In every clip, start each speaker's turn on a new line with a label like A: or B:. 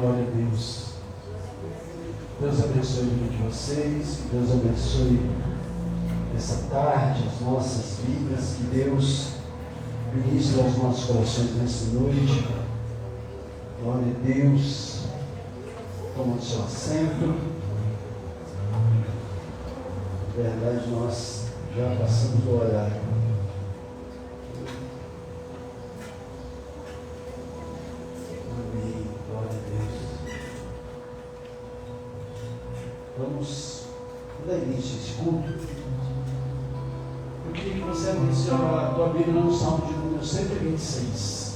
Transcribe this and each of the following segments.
A: Glória a Deus. Deus abençoe o dia de vocês, que Deus abençoe essa tarde, as nossas vidas, que Deus ministre aos nossos corações nessa noite. Glória a Deus. Toma o seu assento. Na verdade, nós já passamos do horário. Amém. Glória a Deus. Vamos dar início a esse culto. Eu queria que você abrisse a tua Bíblia no Salmo de número 126.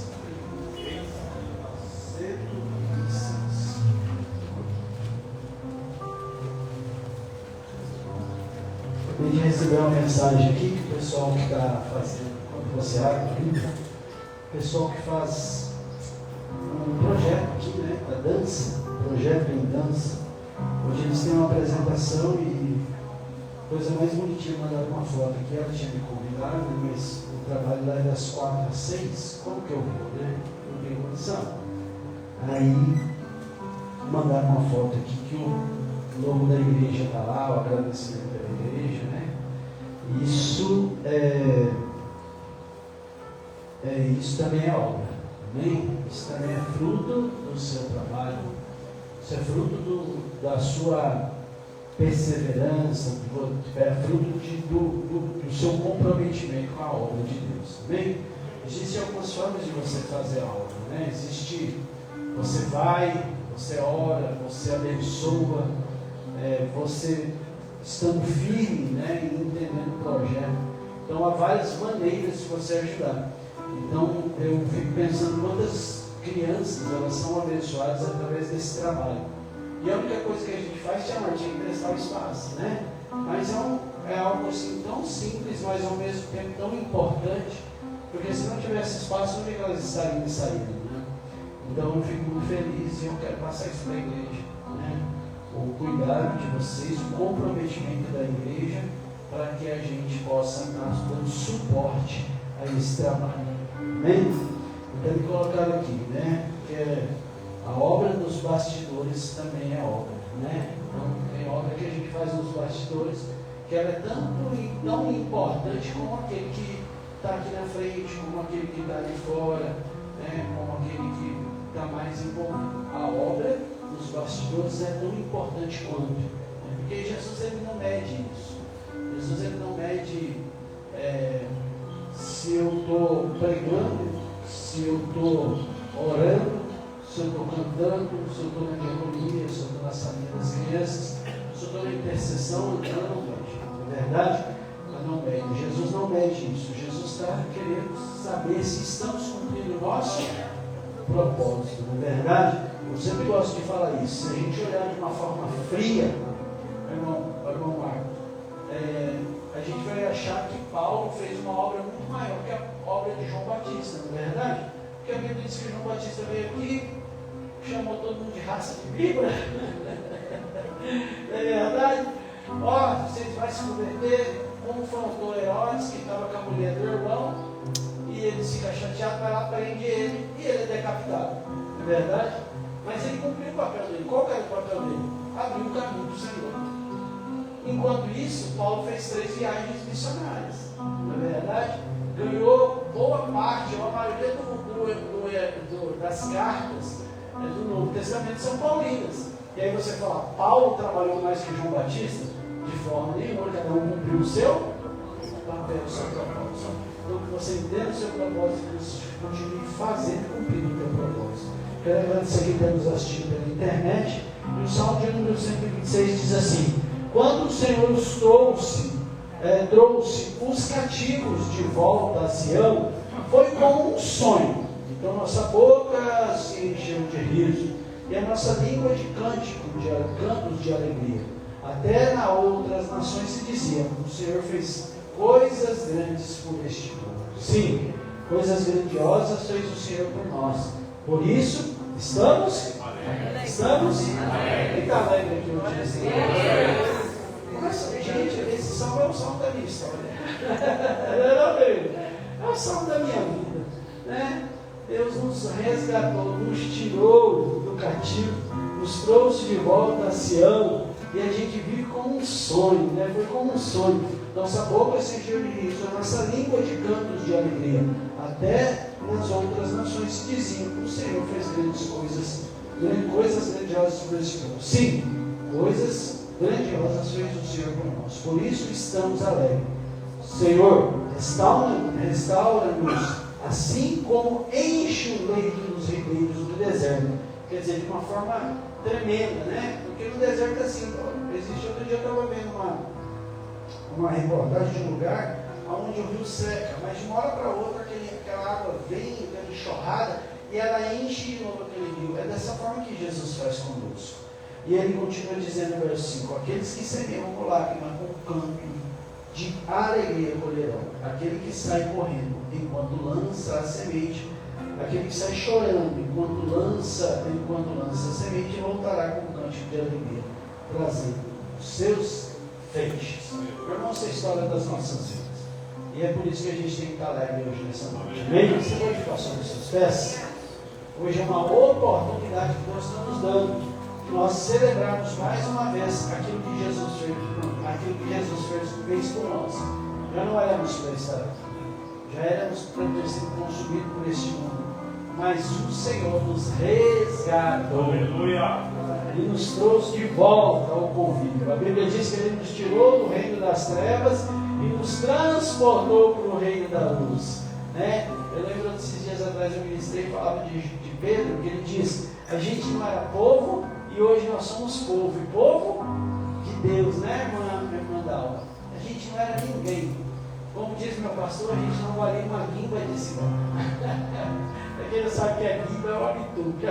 A: A gente recebeu uma mensagem aqui que o pessoal que está fazendo, quando você abre a Bíblia, o pessoal que faz um projeto aqui, né, da dança, projeto em dança. Hoje eles têm uma apresentação e coisa mais bonitinha, mandaram uma foto aqui, ela tinha me convidado, mas o trabalho lá é das 4 às 6, como que eu vou, né? Não tenho condição. Aí mandaram uma foto aqui que o logo da igreja está lá, o agradecimento pela igreja, né? Isso isso também é obra, amém? Isso também é fruto do seu trabalho, isso é fruto da sua perseverança, é fruto do seu comprometimento com a obra de Deus, amém? Existem algumas formas de você fazer a obra, né? Existe, você vai, você ora, você abençoa, você estando firme, né, e entendendo o projeto. Então há várias maneiras de você ajudar. Então eu fico pensando quantas crianças elas são abençoadas através desse trabalho. E a única coisa que a gente faz é emprestar o espaço, né? Mas é algo assim tão simples, mas ao mesmo tempo tão importante, porque se não tivesse espaço, onde elas estariam saindo, né? Então eu fico muito feliz e eu quero passar isso para a igreja, né? O cuidado de vocês, o comprometimento da igreja, para que a gente possa estar dando suporte a esse trabalho. Amém? Então me colocaram aqui, né? Que a obra dos bastidores também é obra, né? Então tem obra que a gente faz nos bastidores, que ela é tão importante como aquele que está aqui na frente, como aquele que está ali fora, né? Como aquele que está mais envolvido. A obra dos bastidores é tão importante quanto, né? Porque Jesus ele não mede isso. Jesus ele não mede se eu estou pregando, se eu estou orando, se eu estou cantando, se eu estou na diaconia, se eu estou na salinha das crianças, se eu estou na intercessão, não mede. É verdade? Mas não mede. Jesus não mede isso. Jesus está querendo saber se estamos cumprindo o nosso propósito. Não é verdade? Eu sempre gosto de falar isso. Se a gente olhar de uma forma fria, irmão Marco, a gente vai achar que Paulo fez uma obra muito maior que a obra de João Batista, não é verdade? Porque a Bíblia diz que João Batista veio aqui, chamou todo mundo de raça de víbora. Não é verdade? Ó, vocês vão se converter, como confrontou Herodes, que estava com a mulher do irmão, e ele fica chateado, vai lá, prende ele, e ele é decapitado. Não é verdade? Mas ele cumpriu o papel dele. Qual era o papel dele? Abriu o caminho do Senhor. Enquanto isso, Paulo fez 3 viagens missionárias. Não é verdade? Ganhou boa parte, a maioria das cartas do Novo Testamento são paulinas. E aí você fala, Paulo trabalhou mais que João Batista? De forma nenhuma, cada um cumpriu o seu papel, o seu propósito. Então que você entenda o seu propósito e você continue fazendo e cumprindo o seu propósito. Quero agradecer quem está nos assistindo pela internet. E o Salmo de número 126 diz assim: quando o Senhor os trouxe os cativos de volta a Sião, foi como um sonho. Então nossa boca se encheu de riso, e a nossa língua de cantos de alegria. Até nas outras nações se dizia: o Senhor fez coisas grandes por este povo. Sim, coisas grandiosas fez o Senhor por nós. Por isso, estamos? Estamos? Quem está alegre aqui hoje? Mas, gente, esse salmo é o salmo da minha história. É o salmo da minha vida, né? Deus nos resgatou, nos tirou do cativo, nos trouxe de volta a Sião, e a gente vive como um sonho, né? Foi como um sonho. Nossa boca se encheu de riso, a nossa língua de cantos de alegria. Até nas outras nações se diziam: o Senhor fez grandes coisas grandiosas sobre esse povo. Sim, coisas grandiosas fez o Senhor por nós. Por isso estamos alegres. Senhor, restaura-nos, assim como enche o leito dos ribeiros do deserto. Quer dizer, de uma forma tremenda, né? Porque no deserto é assim. Existe, outro dia eu estava vendo uma reportagem de um lugar onde o rio seca, mas de uma hora para outra aquela água vem, aquela enxurrada, e ela enche de novo aquele rio. É dessa forma que Jesus faz conosco. E ele continua dizendo no verso 5: aqueles que semeiam com lágrima, com canto de alegria colherão. Aquele que sai correndo enquanto lança a semente, aquele que sai chorando enquanto lança a semente, voltará com um cântico de alegria, trazendo os seus feixes. Irmão, essa é a história das nossas vidas. E é por isso que a gente tem que estar alegre hoje nessa noite. Amém? Você pode ficar sobre os seus pés? Hoje é uma oportunidade que Deus está nos dando de nós celebrarmos mais uma vez aquilo que Jesus fez por nós. Já não éramos para estar aqui, já éramos para ter sido consumidos por este mundo, mas o Senhor nos resgatou. Aleluia! E nos trouxe de volta ao convívio. A Bíblia diz que Ele nos tirou do reino das trevas e nos transportou para o reino da luz, né? Eu lembro desses dias atrás eu ministrei e falava de Pedro, que ele diz: a gente não era povo e hoje nós somos povo, e povo de Deus, né, irmã Dalva? A gente não era ninguém. Como diz meu pastor, a gente não valia uma guimba de cima. Para quem não sabe que é guimba, é o habitude.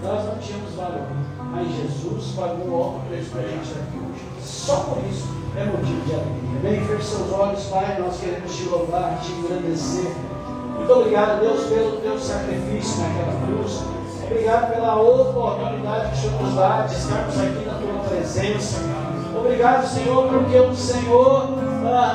A: Nós não tínhamos valor, mas Jesus pagou o alto preço para a gente estar aqui hoje. Só por isso é motivo de alegria. Bem, feche seus olhos, Pai, nós queremos te louvar, te agradecer. Muito obrigado, Deus, pelo teu sacrifício naquela cruz. Obrigado pela oportunidade que o Senhor nos dá de estarmos aqui na tua presença. Obrigado, Senhor, porque o Senhor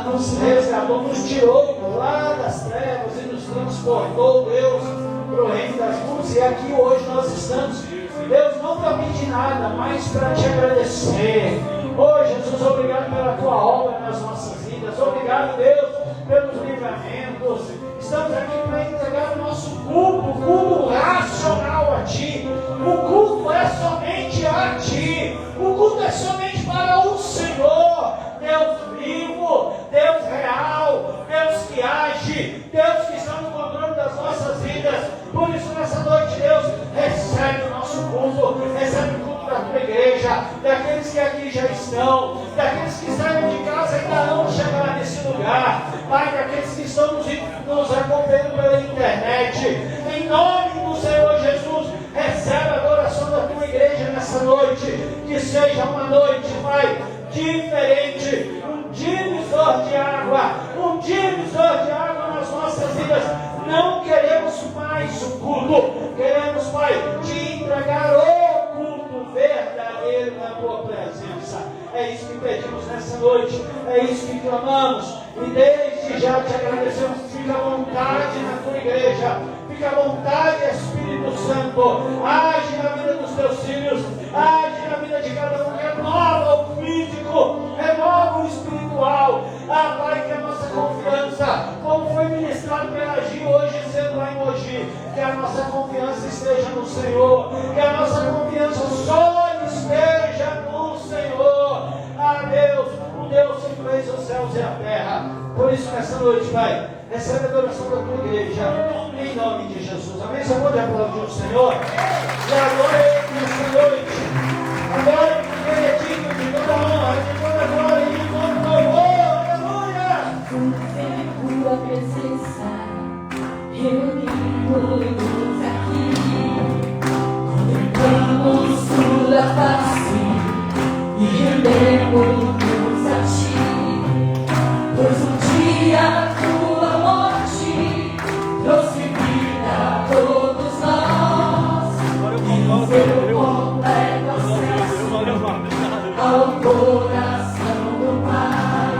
A: nos resgatou, nos tirou lá das trevas e nos transportou, Deus, para o reino das luzes. E aqui hoje nós estamos, Deus, não para pedir nada, mas para te agradecer. Oh, Jesus, obrigado pela tua obra nas nossas vidas. Obrigado, Deus, pelos livramentos. Estamos aqui para entregar o nosso culto racional a Ti. O culto é somente a Ti. O culto é somente para o Senhor, Deus vivo, Deus real, Deus que age, Deus que está no controle das nossas vidas. Por isso, nessa noite, Deus, recebe o nosso culto, recebe o culto da tua igreja, daqueles que aqui já estão, daqueles que saem de casa e ainda não chegaram nesse lugar, Pai, daqueles que estão nos acompanhando pela internet. Em nome do Senhor Jesus, recebe a adoração da tua igreja nessa noite. Que seja uma noite, Pai, diferente, um divisor de água nas nossas vidas. Não queremos mais o culto, queremos, Pai, te entregar o culto verdadeiro na tua presença. É isso que pedimos nessa noite, é isso que clamamos, e desde já te agradecemos. Fica à vontade na tua igreja, fica à vontade, Espírito Santo, age na vida dos teus filhos, age na vida de cada um, renova o físico, renova o espiritual. Pai, que a nossa confiança, como foi ministrado pela Gi hoje sendo lá em Mogi, que a nossa confiança esteja no Senhor, que a nossa confiança só esteja no Senhor. Deus, o Deus que fez os céus e a terra. Por isso, nessa noite, Pai, recebe a adoração da tua igreja, em nome de Jesus. Amém? Você pode aplaudir o Senhor? E agora Ele nessa noite, agora porque Ele é digno de toda honra, de toda glória e de todo louvor. Aleluia!
B: Vem tua presença, reunimos aqui, contemplamos tua face e rendemos a ti, pois um dia tua morte trouxe vida a todos nós, e seu completo acesso ao coração do Pai.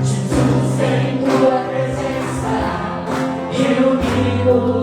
B: Jesus, em tua presença, reunidos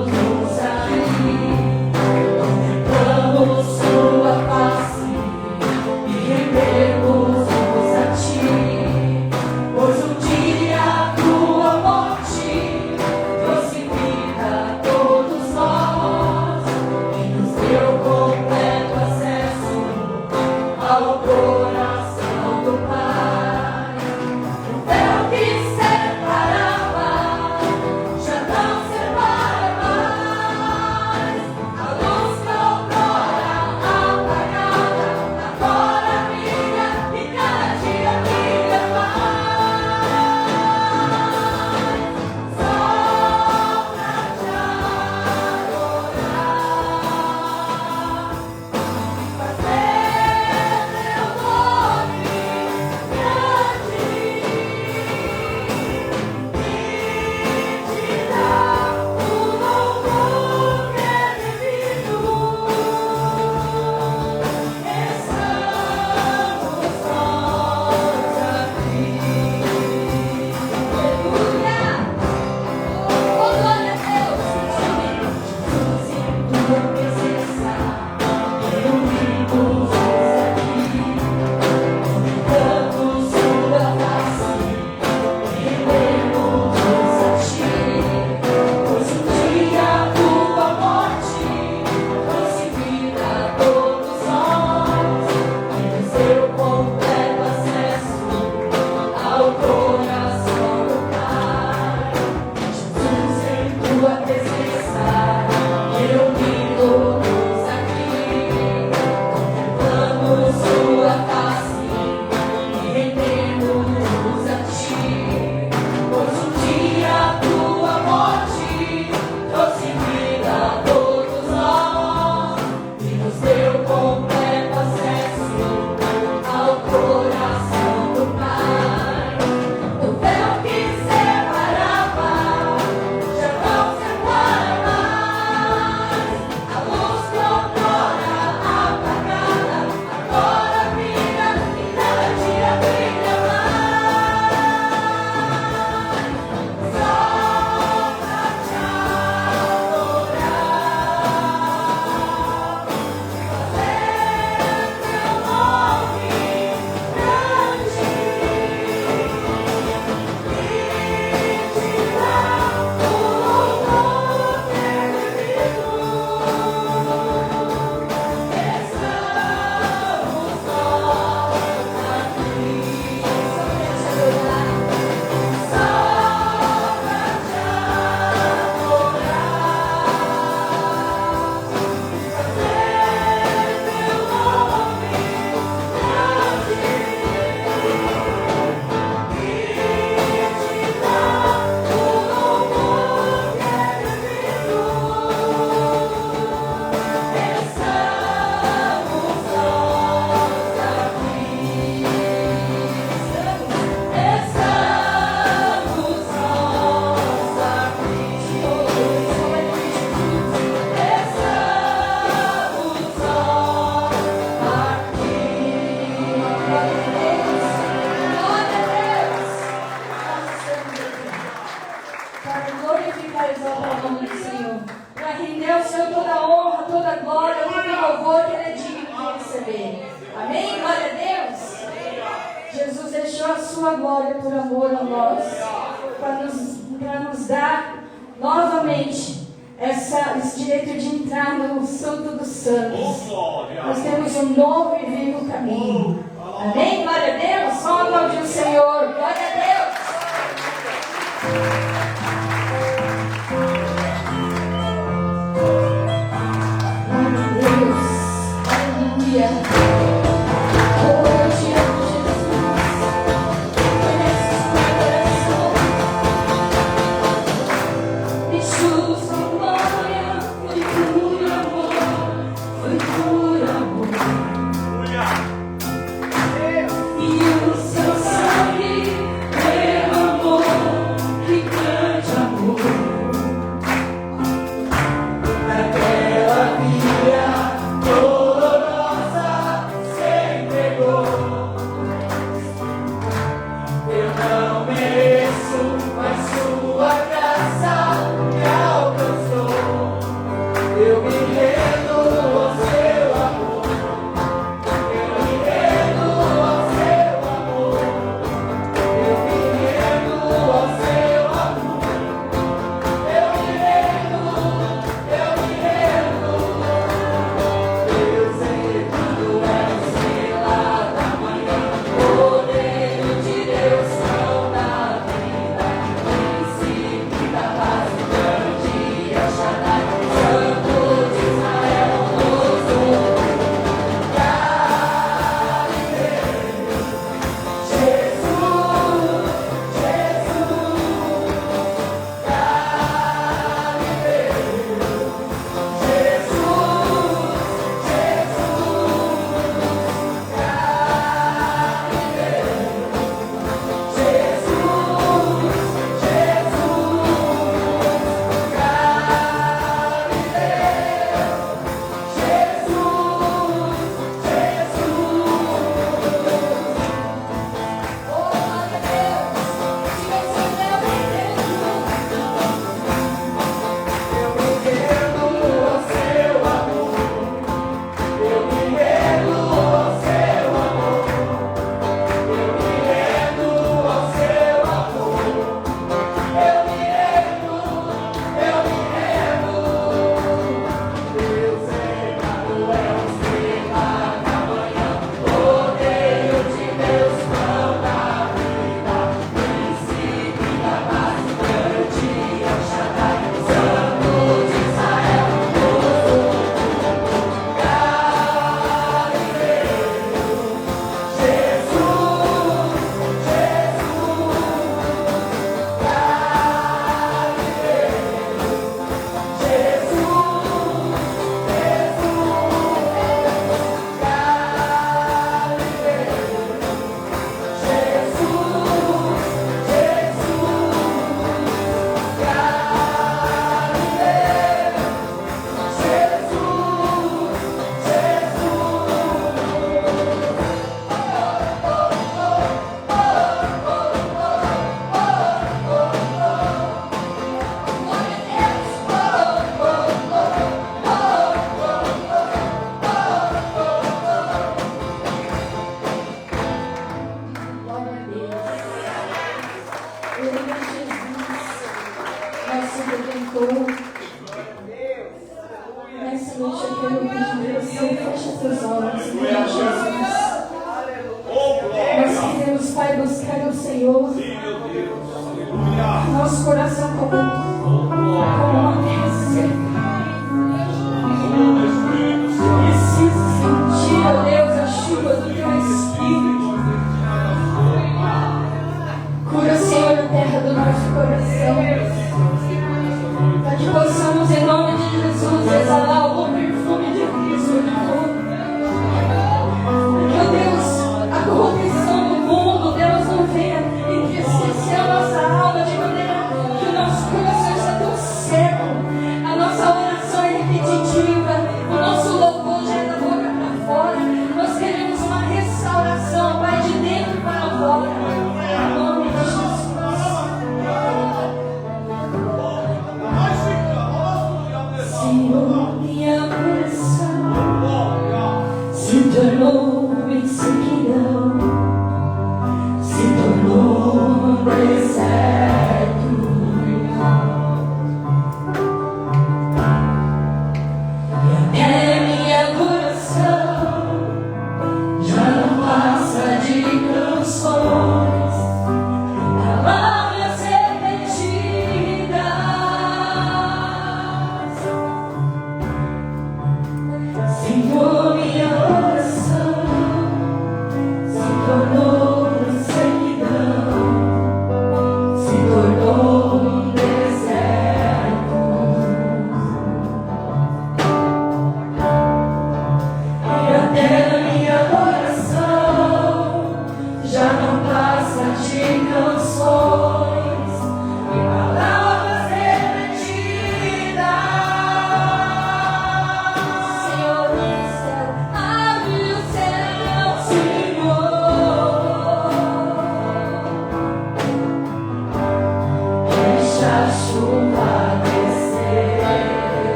B: ver. Amém? Glória a Deus. Jesus deixou a sua glória por amor a nós, para nos dar novamente esse direito de entrar no Santo dos Santos. Nós temos um novo e vivo caminho. Amém? Glória a Deus. Vamos aplaudir o Senhor. Glória a Deus. Glória a Deus. Aleluia. Deus, a nossa alma de maneira que o nosso coração está tão seco.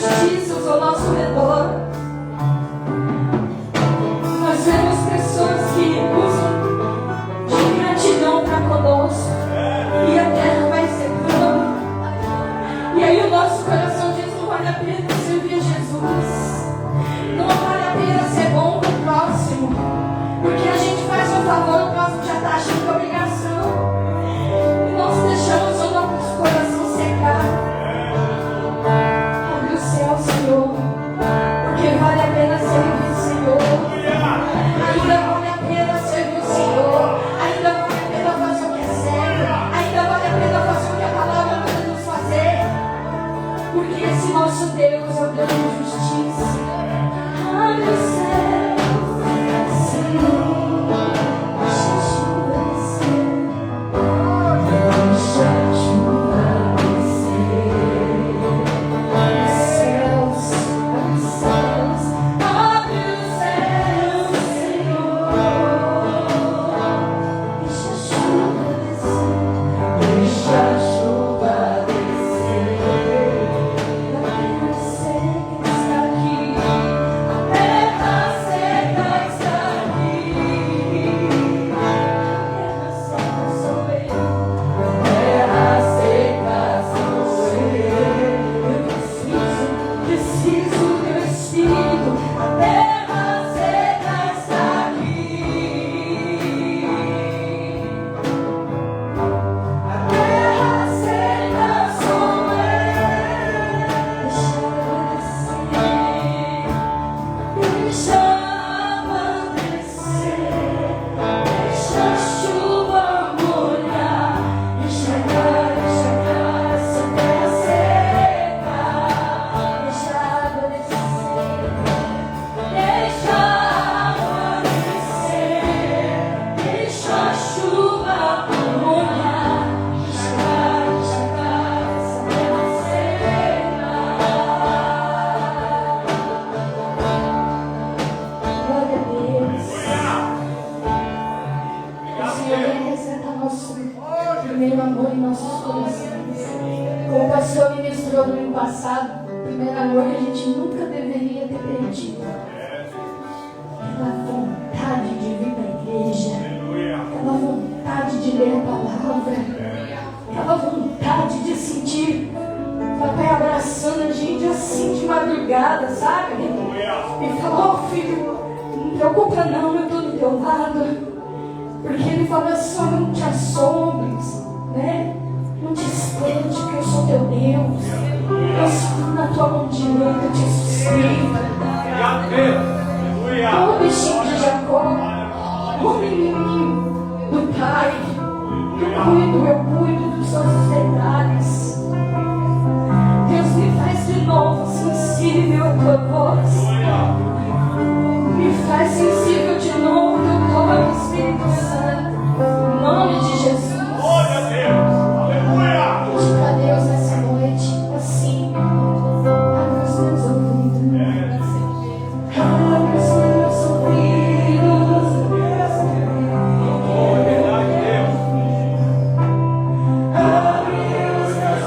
B: injustiças ao nosso redor. Nós vemos pessoas que usam de gratidão para conosco e a terra vai secando. E aí o nosso coração diz: não vale a pena servir a Jesus, não vale a pena ser bom com o próximo, porque a gente faz um favor, o próximo já está achando que é obrigação, e nós deixamos o nosso coração secar. Abre o céu, Senhor, porque vale a pena servir o Senhor. Ainda vale a pena servir o Senhor, ainda vale a pena fazer o que é certo, ainda vale a pena fazer o que a palavra manda nos fazer, porque esse nosso Deus é o Deus de justiça. Abre o céu, Senhor, deixa a chuva descer, deixa a chuva descer. Abre os céus, abre os céus, Senhor, deixa a chuva descer, deixa a chuva descer. A terra seca está aqui, a terra seca está aqui. A terra seca sou eu, a terra seca sou eu. Eu preciso do teu Espírito. A terra seca está aqui. A terra seca sou eu. Deixa a água descer, deixa a chuva molhar, enxergar essa terra seca. Deixa a água descer, deixa a água descer, deixa a chuva molhar, enxergar essa terra seca. Glória a Deus. O Senhor representa nosso primeiro amor em nossos corações. Como o pastor ministrou no ano passado, o primeiro amor que a gente nunca deveria ter perdido. Aquela vontade de vir para a igreja, aquela vontade de ler a palavra, aquela vontade de sentir o papai abraçando a gente assim de madrugada, sabe? E falar: ó filho, não te preocupa não, eu estou do teu lado. Porque ele fala: só não te assombres, né? Não te espante, que eu sou teu Deus. Eu seguro na tua mão direita, eu te sustento. Ó bichinho de Jacó, ó menininho do Pai, eu cuido dos seus detalhes. Deus, me faz de novo sensível à tua voz. Me faz sensível de novo ao teu toque, Espírito Santo. Em nome de Jesus. Pedir para Deus nessa noite, assim, abre os meus ouvidos. Abre os meus ouvidos. Abre os meus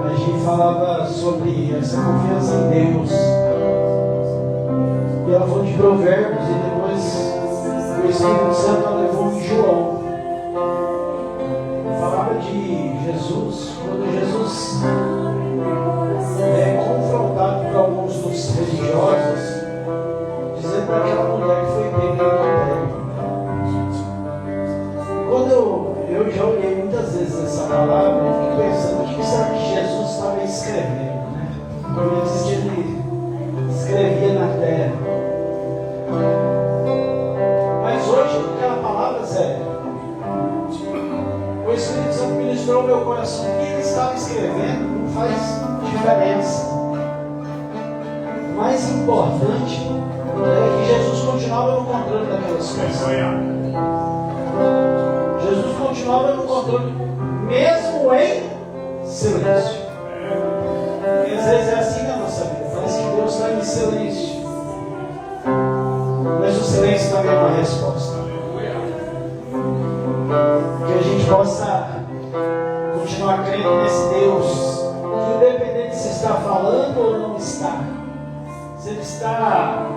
A: a gente falava sobre essa confiança em Deus. E ela falou de Provérbios e depois o Espírito Santo levou em João. Falava de Jesus, quando Jesus é confrontado por alguns dos religiosos, dizendo para aquela mulher que foi pega em adultério. Quando eu já olhei muitas vezes essa palavra, eu fiquei pensando, o que será que Jesus estava escrevendo, né? Quando diz que ele escrevia na terra. Mas hoje, aquela palavra, Zé, o Espírito Santo ministrou no meu coração que ele estava escrevendo, não faz diferença. O mais importante é que Jesus continuava no controle daquelas coisas. Jesus continuava no controle, mesmo em silêncio. E às vezes é assim na nossa vida, parece que Deus está em silêncio. Mas o silêncio também é uma resposta. Que a gente possa continuar crendo nesse Deus, que independente se está falando ou não está, se ele está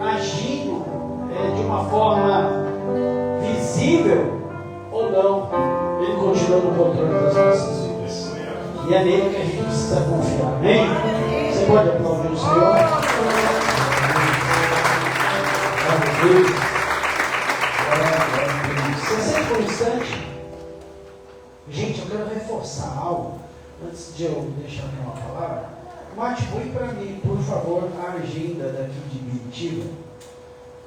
A: agindo de uma forma visível ou não, ele continua no controle das nossas vidas. E é nele que a gente precisa confiar. Amém? Você pode aplaudir o Senhor? Você sempre foi instante. Gente, eu quero reforçar algo antes de eu deixar aqui uma palavra. Mate, põe para mim, por favor, a agenda daqui de Biritiba,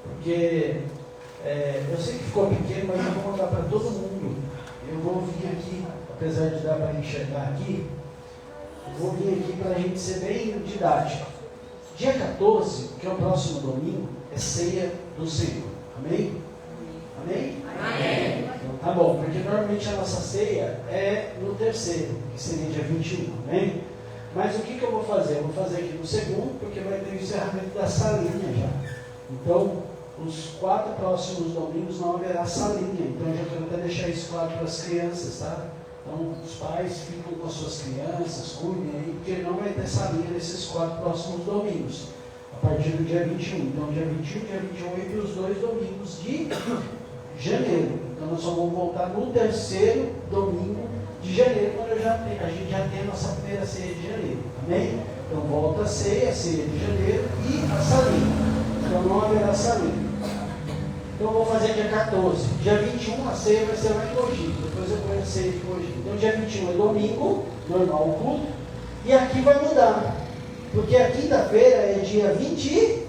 A: porque eu sei que ficou pequeno, mas eu vou mandar para todo mundo. Eu vou vir aqui, apesar de dar para enxergar aqui, eu vou vir aqui para a gente ser bem didático. Dia 14, que é o próximo domingo, é ceia do Senhor. Amém? Amém? Amém. Então, tá bom, porque normalmente a nossa ceia é no terceiro, que seria dia 21. Amém? Mas o que eu vou fazer? Eu vou fazer aqui no segundo, porque vai ter o encerramento da salinha já. Então, os 4 próximos domingos não haverá salinha. Então, eu já quero até deixar isso claro para as crianças, tá? Então, os pais ficam com as suas crianças, cuidem aí, porque não vai ter salinha nesses 4 próximos domingos, a partir do dia 21. Então, dia 21, dia 28 e os 2 domingos de janeiro. Então, nós só vamos voltar no terceiro domingo de janeiro, quando a gente já tem a nossa primeira ceia de janeiro. Amém? Então, volta a ceia de janeiro e a salinha. Então, não haverá salinha. Então, eu vou fazer dia 14. Dia 21, a ceia vai ser lá em Mogi. Depois eu vou a ceia de Mogi. Então, dia 21 é domingo, normal o culto. E aqui vai mudar. Porque a quinta-feira é dia 20,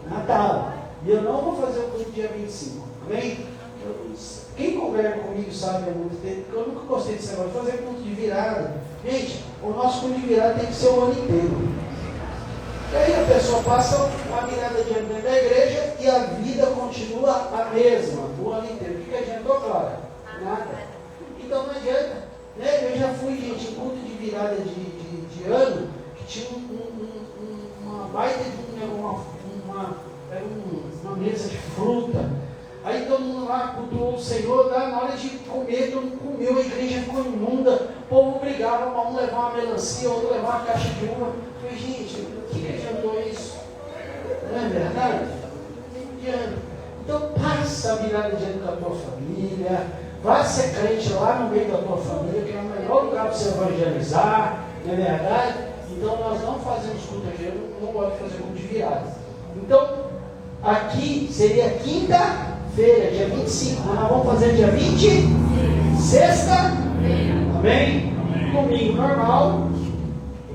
A: Natal. E eu não vou fazer o culto dia 25. Amém? Quem conversa comigo sabe há muito tempo que eu nunca gostei desse negócio de fazer culto de virada. Gente, o nosso culto de virada tem que ser o ano inteiro. E aí a pessoa passa a virada de ano dentro da igreja e a vida continua a mesma o ano inteiro. O que adiantou, Clara? Nada. Então não adianta. Né? Eu já fui, gente, em culto de virada de ano, que tinha uma baita de uma mesa de fruta. Aí todo mundo lá cultuou o Senhor, na hora de comer, todo mundo comeu, a igreja ficou imunda, o povo brigava para um levar uma melancia, outro levar uma caixa de uva. Eu falei, gente, o que adiantou isso? Não é verdade? Não adianta. Então passa a virada de ano com a tua família, vai ser crente lá no meio da tua família, que é o melhor lugar para você evangelizar, não é verdade? Então nós não fazemos culto aqui, eu não gosto de fazer culto de virada. Então, aqui seria quinta-feira, dia 25, mas nós vamos fazer dia 20, sexta, amém? Domingo normal,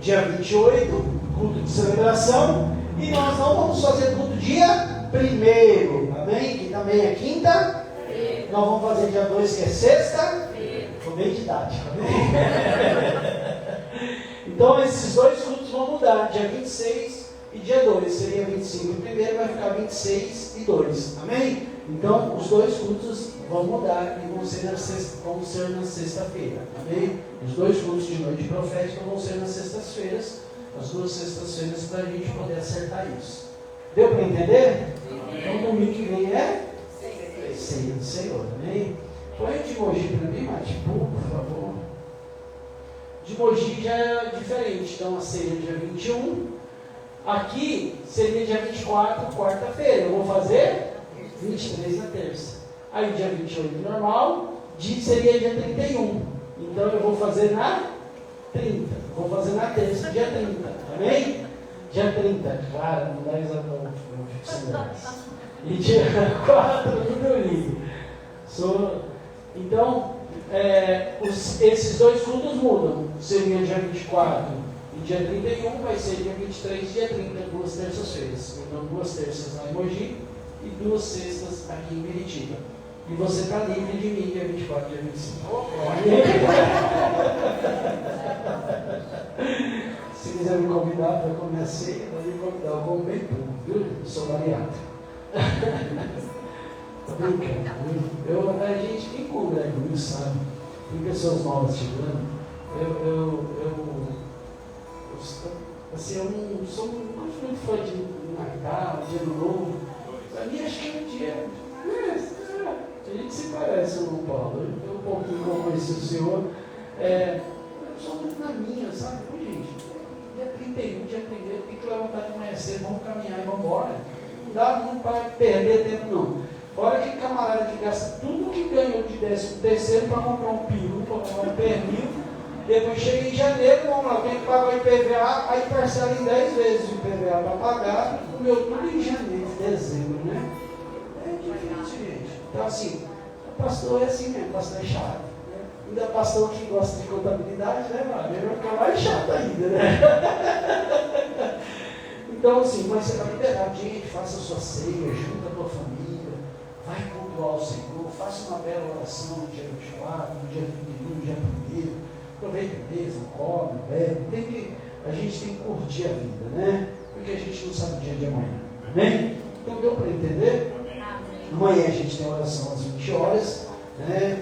A: dia 28, culto de celebração, e nós não vamos fazer culto dia 1º, amém? Que também é quinta, nós vamos fazer dia 2, que é sexta, estou bem didático, amém? Então esses 2 cultos vão mudar, dia 26 e dia 2, seria 25 o primeiro, vai ficar 26 e 2, amém? Então os 2 cultos vão mudar e vão ser na sexta-feira, amém? Os 2 cultos de noite profética vão ser nas sextas-feiras, as 2 sextas-feiras, para a gente poder acertar isso. Deu para entender? Então domingo que vem é ceia do Senhor, amém? Põe de Mogi para mim, Matipu, por favor. De Mogi já é diferente, então a ceia dia 21. Aqui seria dia 24, quarta-feira. Eu vou fazer 23 na terça. Aí dia 28 normal, seria dia 31. Então eu vou fazer na 30. Vou fazer na terça, dia 30. Amém? Dia 30. Cara, não dá exatamente. Eu fico sem graça. E dia 4 no domingo. Então, esses dois cultos mudam. Seria dia 24 e dia 31, vai ser dia 23 e dia 30, duas terças-feiras. Então, 2 terças lá em Mogi e 2 sextas aqui em Biritiba. E você está livre de mim dia 24 e dia 25. Se quiser me convidar para comer a ceia, pode me convidar. Eu como bem tudo, viu? Sou variado. Brincando. A gente, quem congrega comigo sabe, tem pessoas novas chegando. Eu não sou muito fã de Natal, de Ano Novo. Para mim, acho que é um dia. A gente se parece, São Paulo. Eu um pouquinho como conheci o Senhor. Eu sou muito na minha, sabe? Gente, dia 31, dia 1º, tem que levantar de manhã cedo, vamos caminhar e vamos embora. Não dá não para perder tempo, não. Fora que camarada que gasta tudo que ganhou de 13º para comprar um peru, para comprar um pernil. Depois chega em janeiro, vamos lá, tem que pagar o IPVA, aí parcela em 10 vezes o IPVA para pagar, comeu tudo em janeiro, dezembro, né? É difícil, gente. Então, assim, o pastor é assim mesmo, o pastor é chato. Né? Ainda pastor que gosta de contabilidade, né, mano? Ele vai ficar mais chato ainda, né? Então, assim, mas você vai liberar, gente, faça a sua ceia, junta a tua família, vai cultuar o Senhor, faça uma bela oração no dia 24, no dia 31, no dia 1º. Aproveita mesmo, come, bebe. A gente tem que curtir a vida, né? Porque a gente não sabe o dia de amanhã. Amém? Então deu para entender? Amanhã a gente tem oração às 20 horas. Né?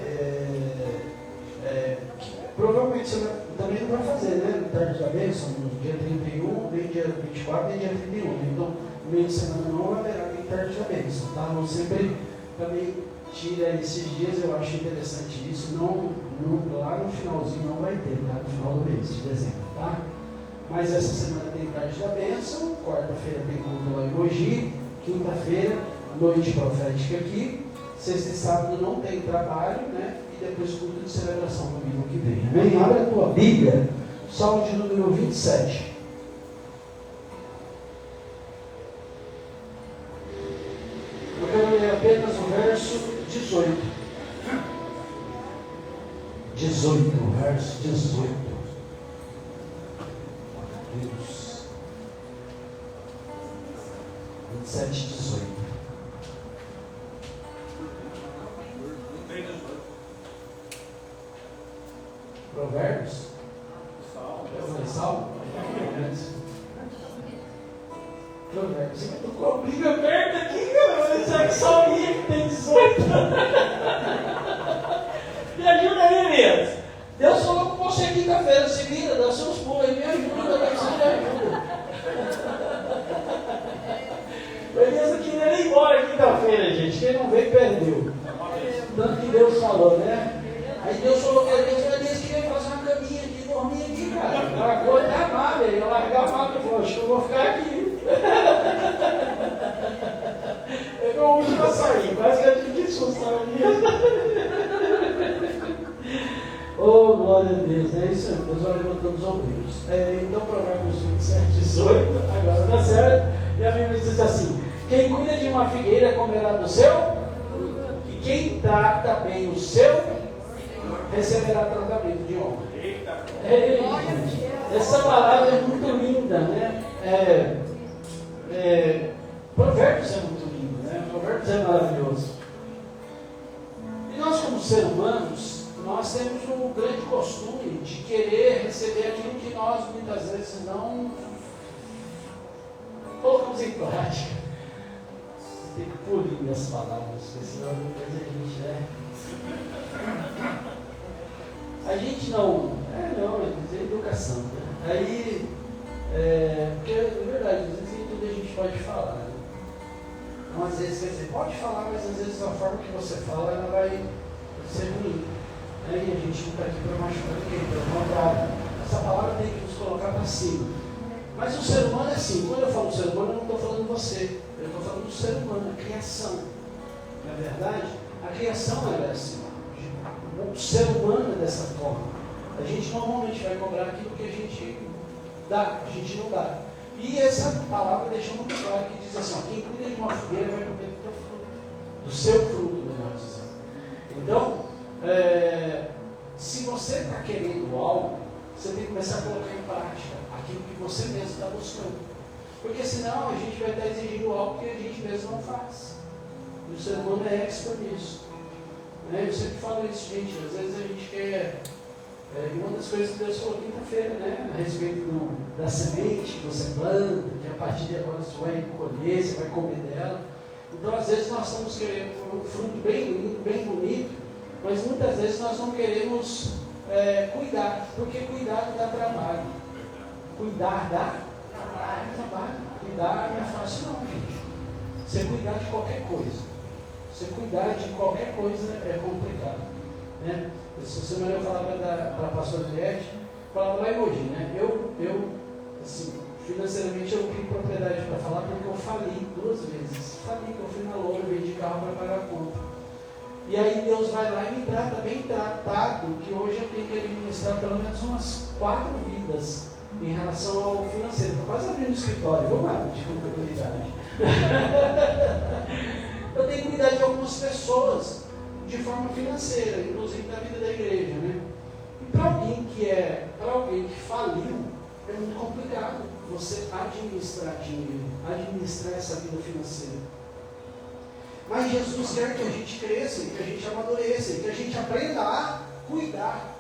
A: Provavelmente você também não vai fazer, né? No tarde da bênção, no dia 31, nem dia 24, nem dia 31. Então, no meio de semana não haverá nem tarde da bênção. Tá? Não sempre também tira esses dias, eu acho interessante isso. Lá no finalzinho não vai ter, tá? No final do mês de dezembro, tá? Mas essa semana tem tarde da bênção, quarta-feira tem culto lá em Mogi, quinta-feira, noite profética aqui, sexta e sábado não tem trabalho, né? E depois culto de celebração no domingo que vem. Amém? Abre a tua Bíblia, Salmo de número 27. Eu quero ler apenas o verso 18. 18, verso 18. Deus. 27, 18. Provérbios? Eu falei salmo? Provérbios. Você tô com a Bíblia aberta aqui, cara. Será que só o que tem 18? Me ajuda aí, Elias. Deus falou com você quinta-feira, se vira, dá seus pulos aí, me ajuda, dá você me ajuda. O Elias não queria nem ir embora quinta-feira, gente. Quem não veio, perdeu. Tanto que Deus falou, né? Aí Deus falou que Elias queria fazer uma caminha aqui, dormir aqui, cara. Largou até a malha, ele ia largar a malha. Ele falou, acho que eu vou ficar aqui. É meu último a sair, quase que a gente assustou ali. Oh, glória a Deus, é isso aí, Deus vai levantando os ouvidos. Então, Provérbios 27, 18, agora dá certo. E a Bíblia diz assim: quem cuida de uma figueira comerá do seu, e quem trata bem o seu, receberá tratamento de honra. Essa palavra é muito linda, né? Provérbios é muito lindo, né? Provérbios é maravilhoso. E nós, como seres humanos, nós temos um grande costume de querer receber aquilo que nós muitas vezes não colocamos em prática. Você tem que polir minhas palavras, porque senão depois a gente não, é dizer educação. Né? Aí, porque é verdade, às vezes nem tudo a gente pode falar. Né? Então, às vezes, quer dizer, pode falar, mas às vezes a forma que você fala, ela vai ser ruim. Né? E a gente não está aqui para machucar ninguém, pelo contrário. Essa palavra tem que nos colocar para cima. Mas o ser humano é assim. Quando eu falo ser humano, eu não estou falando você. Eu estou falando do ser humano, a criação. Não é verdade? A criação é assim. O ser humano é dessa forma. A gente normalmente vai cobrar aquilo que a gente dá, a gente não dá. E essa palavra deixa muito claro que diz assim, ó, quem cuida de uma figueira vai comer do teu fruto, do seu fruto, melhor dizendo. Então, se você está querendo algo, você tem que começar a colocar em prática aquilo que você mesmo está buscando. Porque senão a gente vai estar exigindo algo que a gente mesmo não faz. E o ser humano é expert nisso. Eu sempre falo isso, gente, às vezes a gente quer... E uma das coisas que Deus falou quinta-feira, né? A respeito da semente que você planta, que a partir de agora você vai colher, você vai comer dela. Então, às vezes, nós estamos querendo um fruto bem lindo, bem bonito, mas muitas vezes nós não queremos cuidar, porque cuidar dá trabalho. Cuidar dá trabalho. Cuidar não é fácil, não, gente. Você cuidar de qualquer coisa. Você cuidar de qualquer coisa é complicado. Né? Essa semana eu falava para a pastora Juliette, falava lá em Mogi, né? Eu, assim, financeiramente eu não tenho propriedade para falar porque eu fali 2 vezes. Fali, que eu fui na loja, vendi carro para pagar a conta. E aí Deus vai lá e me trata bem tratado, que hoje eu tenho que administrar pelo menos umas 4 vidas em relação ao financeiro. Estou quase abrindo o escritório, vamos lá, de contabilidade. Eu tenho que cuidar de algumas pessoas de forma financeira, inclusive na vida da igreja, né? E para alguém que faliu, é muito complicado você administrar dinheiro, administrar essa vida financeira. Mas Jesus quer que a gente cresça, que a gente amadureça, que a gente aprenda a cuidar.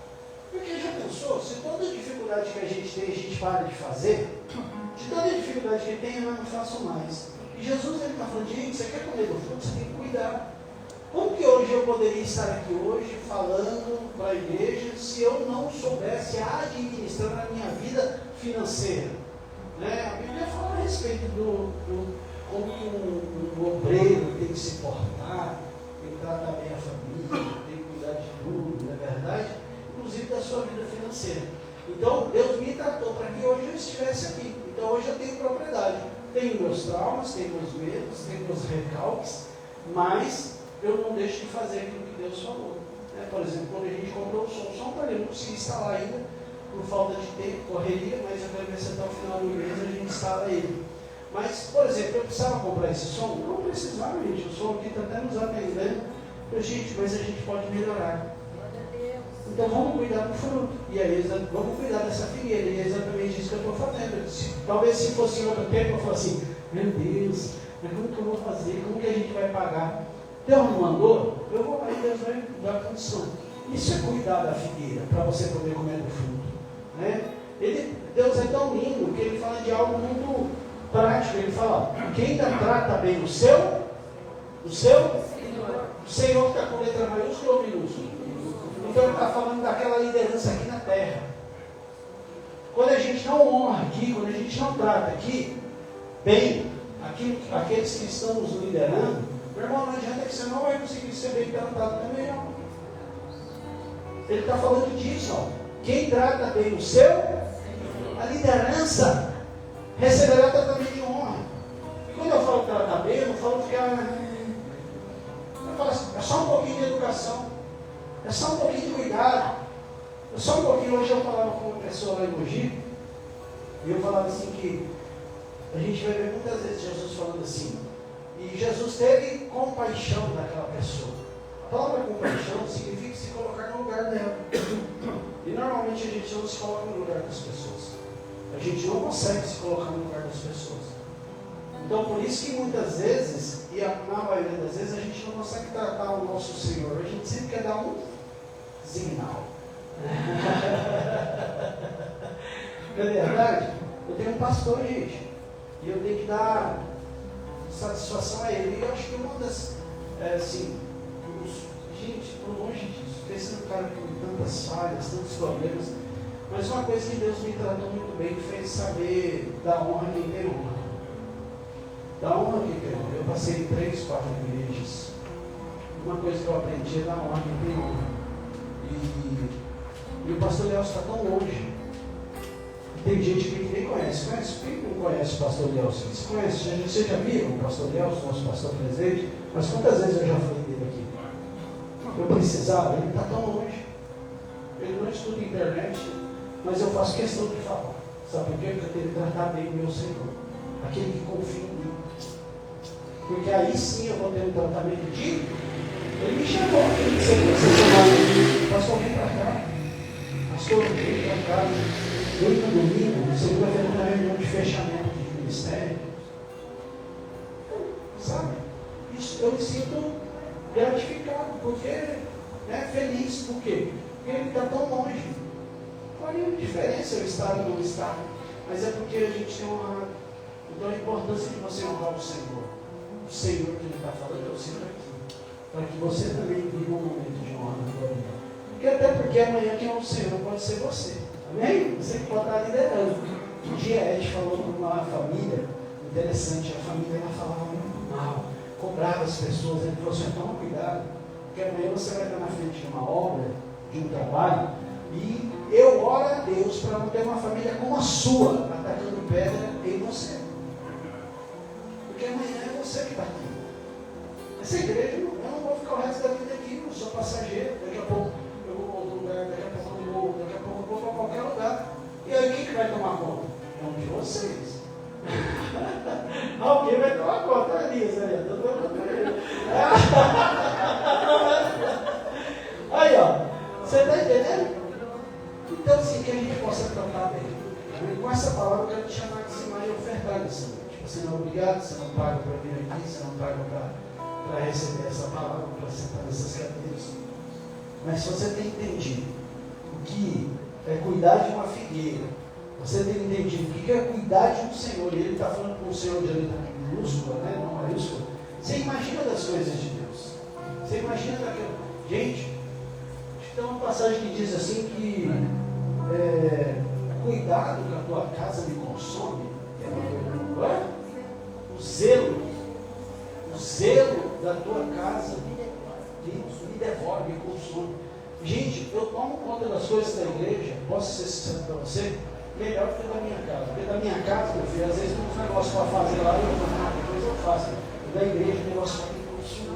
A: Porque já pensou, se toda dificuldade que a gente tem, a gente para de fazer, de toda dificuldade que tem, eu não faço mais. E Jesus está falando, gente, você quer comer do fruto, você tem que cuidar. Como que hoje eu poderia estar aqui hoje falando para a igreja se eu não soubesse administrar a minha vida financeira? Né? A Bíblia fala a respeito como um obreiro tem que se portar, tem que tratar bem a família, tem que cuidar de tudo, não é verdade? Inclusive da sua vida financeira. Então, Deus me tratou para que hoje eu estivesse aqui. Então, hoje eu tenho propriedade. Tenho meus traumas, tenho meus medos, tenho meus recalques, mas eu não deixo de fazer aquilo que Deus falou. Por exemplo, quando a gente comprou o som para ele, não consegui instalar ainda, por falta de tempo, correria, mas eu quero ver se até o final do mês a gente instala ele. Mas, por exemplo, eu precisava comprar esse som? Não precisava, gente. O som aqui está até nos atendendo. Gente, mas a gente pode melhorar. Então vamos cuidar do fruto. E aí vamos cuidar dessa figueira. E é exatamente isso que eu estou fazendo. Talvez se fosse em outro tempo, eu fosse assim, meu Deus, mas como que eu vou fazer? Como que a gente vai pagar? Deus não mandou? Eu vou lá e Deus vai dar condição. Isso é cuidar da figueira, para você poder comer do fruto. Né? Deus é tão lindo que ele fala de algo muito prático. Ele fala, ó, quem ainda trata bem o Senhor que está com letra maiúscula ou minúscula? Então ele está falando daquela liderança aqui na terra. Quando a gente não honra aqui, quando a gente não trata aqui bem aqueles que estão nos liderando, meu irmão, não adianta que você não vai conseguir ser bem tratado também, não. Ele está falando disso, ó. Quem trata bem o seu, a liderança receberá tratamento de honra. E quando eu falo tratar bem, eu não falo ficar. Eu falo assim, é só um pouquinho de educação, é só um pouquinho de cuidado, é só um pouquinho. Hoje eu falava com uma pessoa lá em Mogi, e eu falava assim que a gente vai ver muitas vezes Jesus falando assim, e Jesus teve compaixão daquela pessoa. A palavra compaixão significa se colocar no lugar dela. E normalmente a gente não se coloca no lugar das pessoas. A gente não consegue se colocar no lugar das pessoas. Então por isso que muitas vezes, e na maioria das vezes, a gente não consegue tratar o nosso Senhor. A gente sempre quer dar um signal. Não é verdade? Eu tenho um pastor, gente, e eu tenho que dar satisfação a ele. E eu acho que uma das, gente, por longe disso, pensando um cara com tantas falhas, tantos problemas, mas uma coisa que Deus me tratou muito bem fez saber dar honra a quem tem honra. Então, eu passei em 3, 4 igrejas. Uma coisa que eu aprendi é dar ordem tem honra. E o pastor Léo está tão longe. Tem gente que nem conhece. Quem não conhece o pastor Léo? Você conhece? Você já viu o pastor Léo, nosso pastor presente? Mas quantas vezes eu já falei dele aqui? Eu precisava, ele está tão longe. Ele não estuda internet, mas eu faço questão de falar. Sabe por quê? Porque eu tenho que tratar bem o meu Senhor. Aquele que confia em mim. Porque aí sim eu vou ter um tratamento digno. Ele me chamou, ele disse que você chamava. Pastor, vem para cá. Pastor, vem para cá. Eu no domingo, você vai ter uma reunião de fechamento de ministério. Sabe? Isso eu me sinto gratificado, porque, feliz, por quê? Porque ele está tão longe. Faria diferença eu estar ou não estar, mas é porque a gente tem uma. Então a importância de você honrar o Senhor. O Senhor que ele está falando é o Senhor aqui. Para que você também viva um momento de honra na tua vida. Porque até porque amanhã quem é o Senhor pode ser você. Amém? Você que pode estar liderando. Um dia a Ed falou para uma família, interessante, a família ela falava muito mal, cobrava as pessoas, ele falou assim, toma cuidado, porque amanhã você vai estar na frente de uma obra, de um trabalho, e eu oro a Deus para não ter uma família como a sua, atacando pedra em você. Porque amanhã é você que está aqui. Essa igreja, eu não vou ficar o resto da vida aqui, eu sou passageiro, daqui a pouco eu vou para outro lugar, daqui a pouco eu vou, daqui a pouco eu vou para qualquer lugar. E aí quem que vai tomar conta? É um de vocês. Alguém vai tomar conta, Elias, aí, todo mundo. Aí, ó, você está entendendo? Então, assim, que a gente possa tratar bem. Com essa palavra, eu quero te chamar de cima e ofertar nessa noite. Você não é obrigado, você não paga para vir aqui, você não paga para receber essa palavra, para sentar nessas cadeiras. Mas se você tem entendido o que é cuidar de uma figueira, você tem entendido o que é cuidar de um Senhor, e ele está falando com o Senhor de letra minúscula, não maiúscula, você imagina das coisas de Deus. Você imagina daquilo. Gente, tem uma passagem que diz assim que cuidado que a tua casa me consome, não é? O zelo da tua casa me devora, me consome. Gente, eu tomo conta das coisas da igreja, posso ser sincero para você, melhor do que da minha casa. Porque da minha casa, meu filho, às vezes tem uns negócios para fazer lá, depois eu faço. Da igreja, o negócio vai me consumir.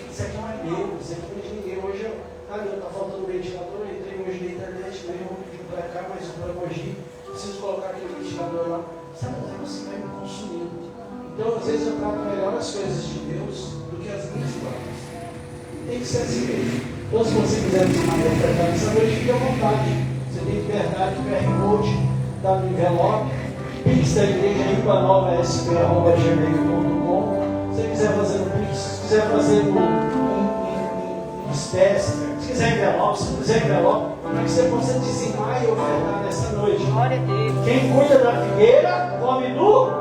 A: Isso aqui não é meu, isso aqui não é de ninguém. Hoje está faltando um ventilador, eu entrei hoje na internet, eu vou pedir para cá, mas para Mogi, preciso colocar aquele ventilador lá. Sabe, o negócio vai me consumindo. Então, às vezes eu trato melhor as coisas de Deus do que as minhas próprias. Tem que ser assim mesmo. Então, se você quiser me chamar de ofertar nessa noite, fique à vontade. Você tem liberdade, o QR Code está no envelope. Pix da igreja ripanova.sp@gmail.com. Se você quiser fazer no Pix, se quiser fazer em espécie, se quiser envelope, se não quiser envelope, para que você possa dizimar e ofertar nessa noite.
C: Glória a Deus.
A: Quem cuida da figueira, come do.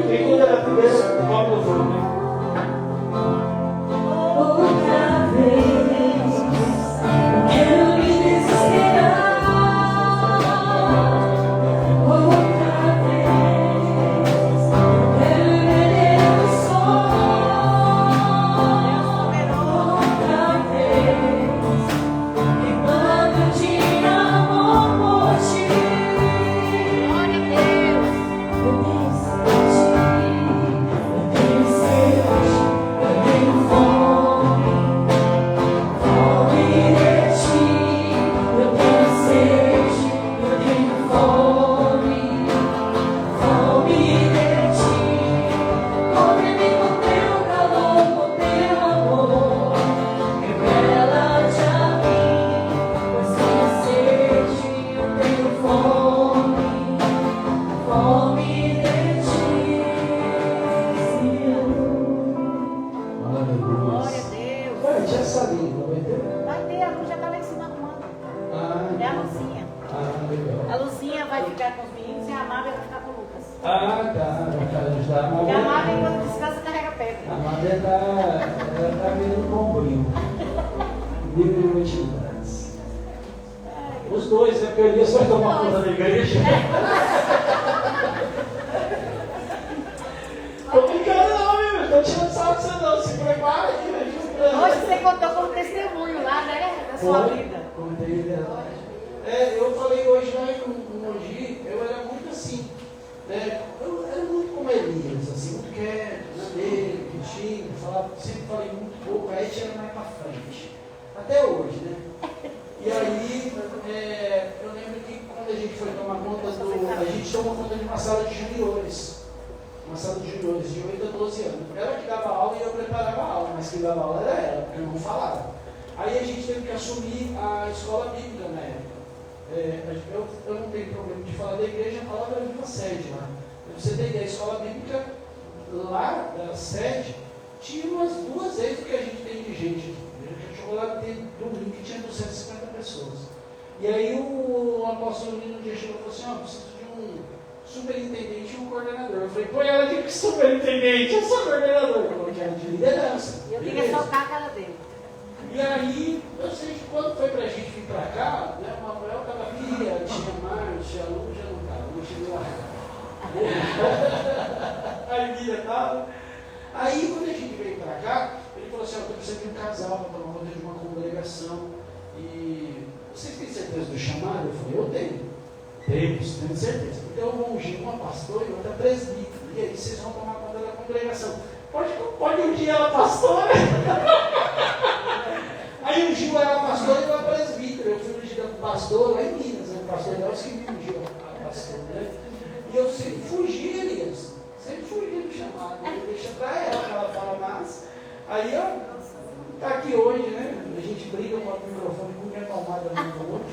A: Quem cuida da figueira, come do fruto.
B: Outra vez, eu quero me desesperar. Outra vez, eu quero perder o sono. Outra vez, me mando de amor por ti.
C: Glória a Deus.
B: Eu tenho sede, eu tenho fome, fome de ti. Eu tenho sede, eu tenho fome, fome de ti. Come-me com teu calor, com teu amor, revela-te a mim, pois tenho sede, eu tenho fome, fome de ti, Senhor.
A: Aleluia.
C: Glória a Deus.
A: Vai, tinha essa língua, vai ter?
C: Vai ter, a luz já está lá em cima arrumando. É a Luzinha.
A: Legal.
C: A Luzinha vai ficar com os meninos e a Amália vai ficar com o Lucas.
A: Tá, vai ajudar.
C: E a Amália, enquanto descansa, carrega pedra.
A: A Mádia está vendo bombrinho. Livre de atividades. Os dois, né? Porque o Elias vai tomar conta da igreja. para aí,
C: Hoje você contou como testemunho lá, né? Da sua vida.
A: Contei verdade. Eu falei hoje lá no Mogi, eu era muito assim. Eu era muito como Elias, assim, muito quieto, na dele, quietinho, sempre falei muito pouco, aí tinha mais para frente. Até hoje, né? E aí, eu lembro que quando a gente foi tomar conta a gente tomou conta de uma sala de juniores. Uma sala de juniores de 8 a 12 anos. Ela que dava aula e eu preparava a aula, mas quem dava aula era ela, porque eu não falava. Aí a gente teve que assumir a escola bíblica na época. Eu não tenho problema de falar da igreja, a palavra é uma sede lá. Pra você ter ideia, a escola bíblica lá da sede tinha umas 2 vezes o que a gente tem de gente. A gente chegou lá domingo que tinha 250 pessoas. E aí o apóstolo Nino um dia chegou e falou assim, preciso de um superintendente e um coordenador. Eu falei, põe ela de superintendente, eu sou coordenador. Eu coloquei ela de liderança.
C: Eu queria soltar a cara dele.
A: E aí, eu sei que quando foi pra gente vir pra cá, né, o Manuel estava aqui, a tia Márcia, a Lu já não estava, não cheguei lá. A Emília estava. Aí, quando a gente veio pra cá, ele falou assim, eu estou precisando de um casal para tomar conta de uma congregação. E vocês têm certeza do chamado? Eu falei, eu tenho. Tenho certeza. Então eu vou ungir uma pastora e outra presbítera. E aí vocês vão tomar conta da congregação. Pode ungir ela pastora? Aí ungiu ela pastora e ela presbítera. Eu fui ungida com pastor lá em Minas, né? O pastor Nelson que me ungiu a pastora, né? E eu sempre fugi, Elias. Sempre fugi do chamado. Eu deixa pra ela, que ela fala mais. Aí eu tá aqui hoje, né? A gente briga com o microfone com quem é tomada no outro.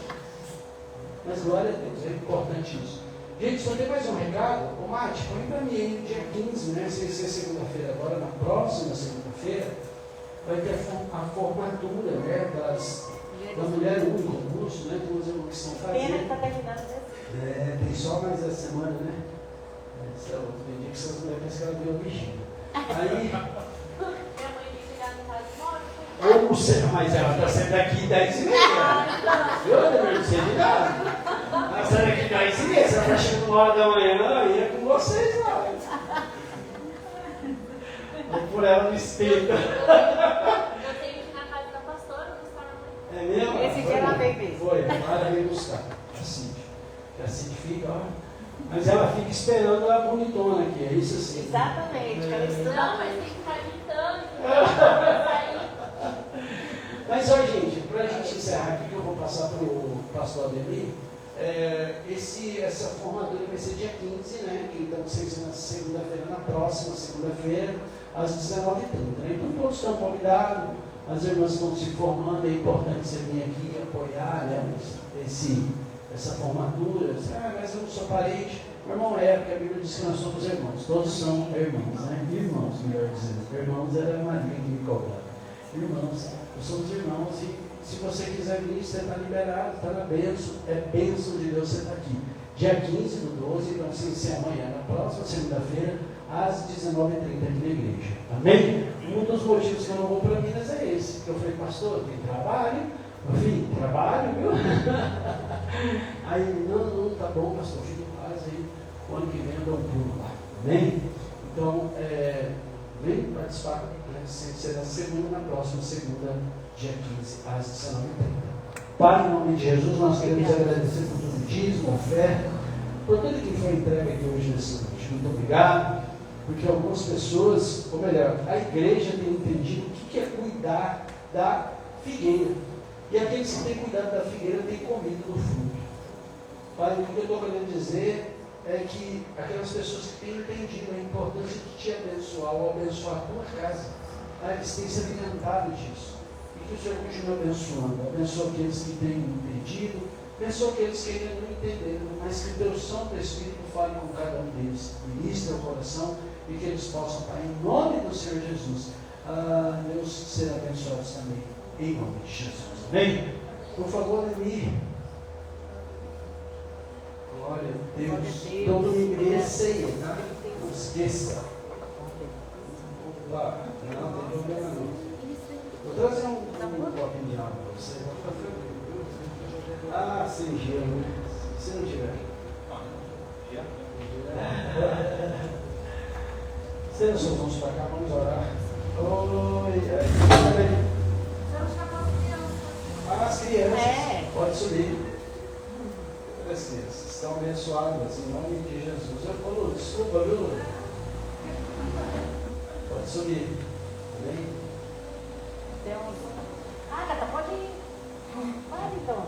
A: Mas glória a Deus, é importante isso. Gente, só tem mais um recado. Ô Mate, põe para mim aí no dia 15, né? Se é segunda-feira agora, na próxima segunda-feira, vai ter a formatura, né? Da mulher única, o curso, né? Tem uns irmãos que estão fazendo.
C: Pena que está terminando, né?
A: Tem só mais essa semana, né? Tem dia que essas mulheres pensam que ela deu vigília. Aí.
C: Minha mãe disse que ela não está de morte.
A: Eu não sei, mas ela está saindo daqui 10h30. Eu não sei de nada. Ela sai daqui 10h30, ela está chegando 1h da manhã, ela ia com vocês lá. Vou por ela no espelho.
C: Eu tenho que ir na casa da pastora buscar a mãe.
A: É mesmo?
C: Esse dia ela veio mesmo.
A: Foi, ela veio buscar. A Cid fica, ó. Mas ela fica esperando a bonitona aqui, é isso assim.
C: Exatamente, ela estuda.
D: Não, mas tem que ficar gritando.
A: Mas olha, gente, para a gente encerrar aqui, que eu vou passar para o pastor Ademir, essa formatura vai ser dia 15, né? Que então vocês na segunda-feira, na próxima segunda-feira, às 19h30. Né? Então todos estão convidados, as irmãs estão se formando, é importante você vir aqui e apoiar, né, essa formatura. Mas eu não sou parente. Meu irmão porque a Bíblia diz que nós somos irmãos, todos são irmãos, né? Irmãos, melhor dizendo. Irmãos era a Maria que me cobrava. Irmãos, nós somos irmãos e se você quiser vir, você está liberado, está na bênção, é bênção de Deus você está aqui. Dia 15 do 12, então sem ser amanhã, na próxima segunda-feira, às 19h30 aqui na igreja. Amém? Um dos motivos que eu não vou para Minas é esse, que eu falei, pastor, tem trabalho? Eu falei, trabalho, viu? Aí, não, tá bom, pastor, fique em paz aí, o ano que vem eu dou um pulo lá. Amém? Então, vem participar, né, será segunda, na próxima segunda, dia 15, às 19h30. Pai, em nome de Jesus, nós queremos agradecer por todo o dízimo, oferta, por tudo que foi entregue aqui hoje nessa noite. Muito obrigado, porque algumas pessoas, ou melhor, a igreja tem entendido o que é cuidar da figueira. E aqueles que têm cuidado da figueira têm comido do fruto. Pai, o que eu estou querendo dizer é que aquelas pessoas que têm entendido a importância de te abençoar ou abençoar a tua casa, eles têm se alimentado disso. E que o Senhor continue abençoando. Abençoa aqueles que têm entendido, abençoa aqueles que ainda não entenderam, mas que o teu Santo Espírito fale com cada um deles, ministre o coração e que eles possam, Pai, em nome do Senhor Jesus, Deus, ser abençoados também, em nome de Jesus. Amém? Por favor, Emir. Glória a Deus. Todo domingo é ceia, tá? Não esqueça. Lá, não tem problema não. Vou trazer um copo de água para você. Vou ficar tranquilo. Sem gelo, né? Se não tiver. Vocês não vamos para cá, vamos orar. Oi, as crianças, pode subir. As crianças estão abençoadas em nome de Jesus. Eu falo, desculpa, viu? Pode subir. Amém?
C: Agatha, pode ir. Pode então.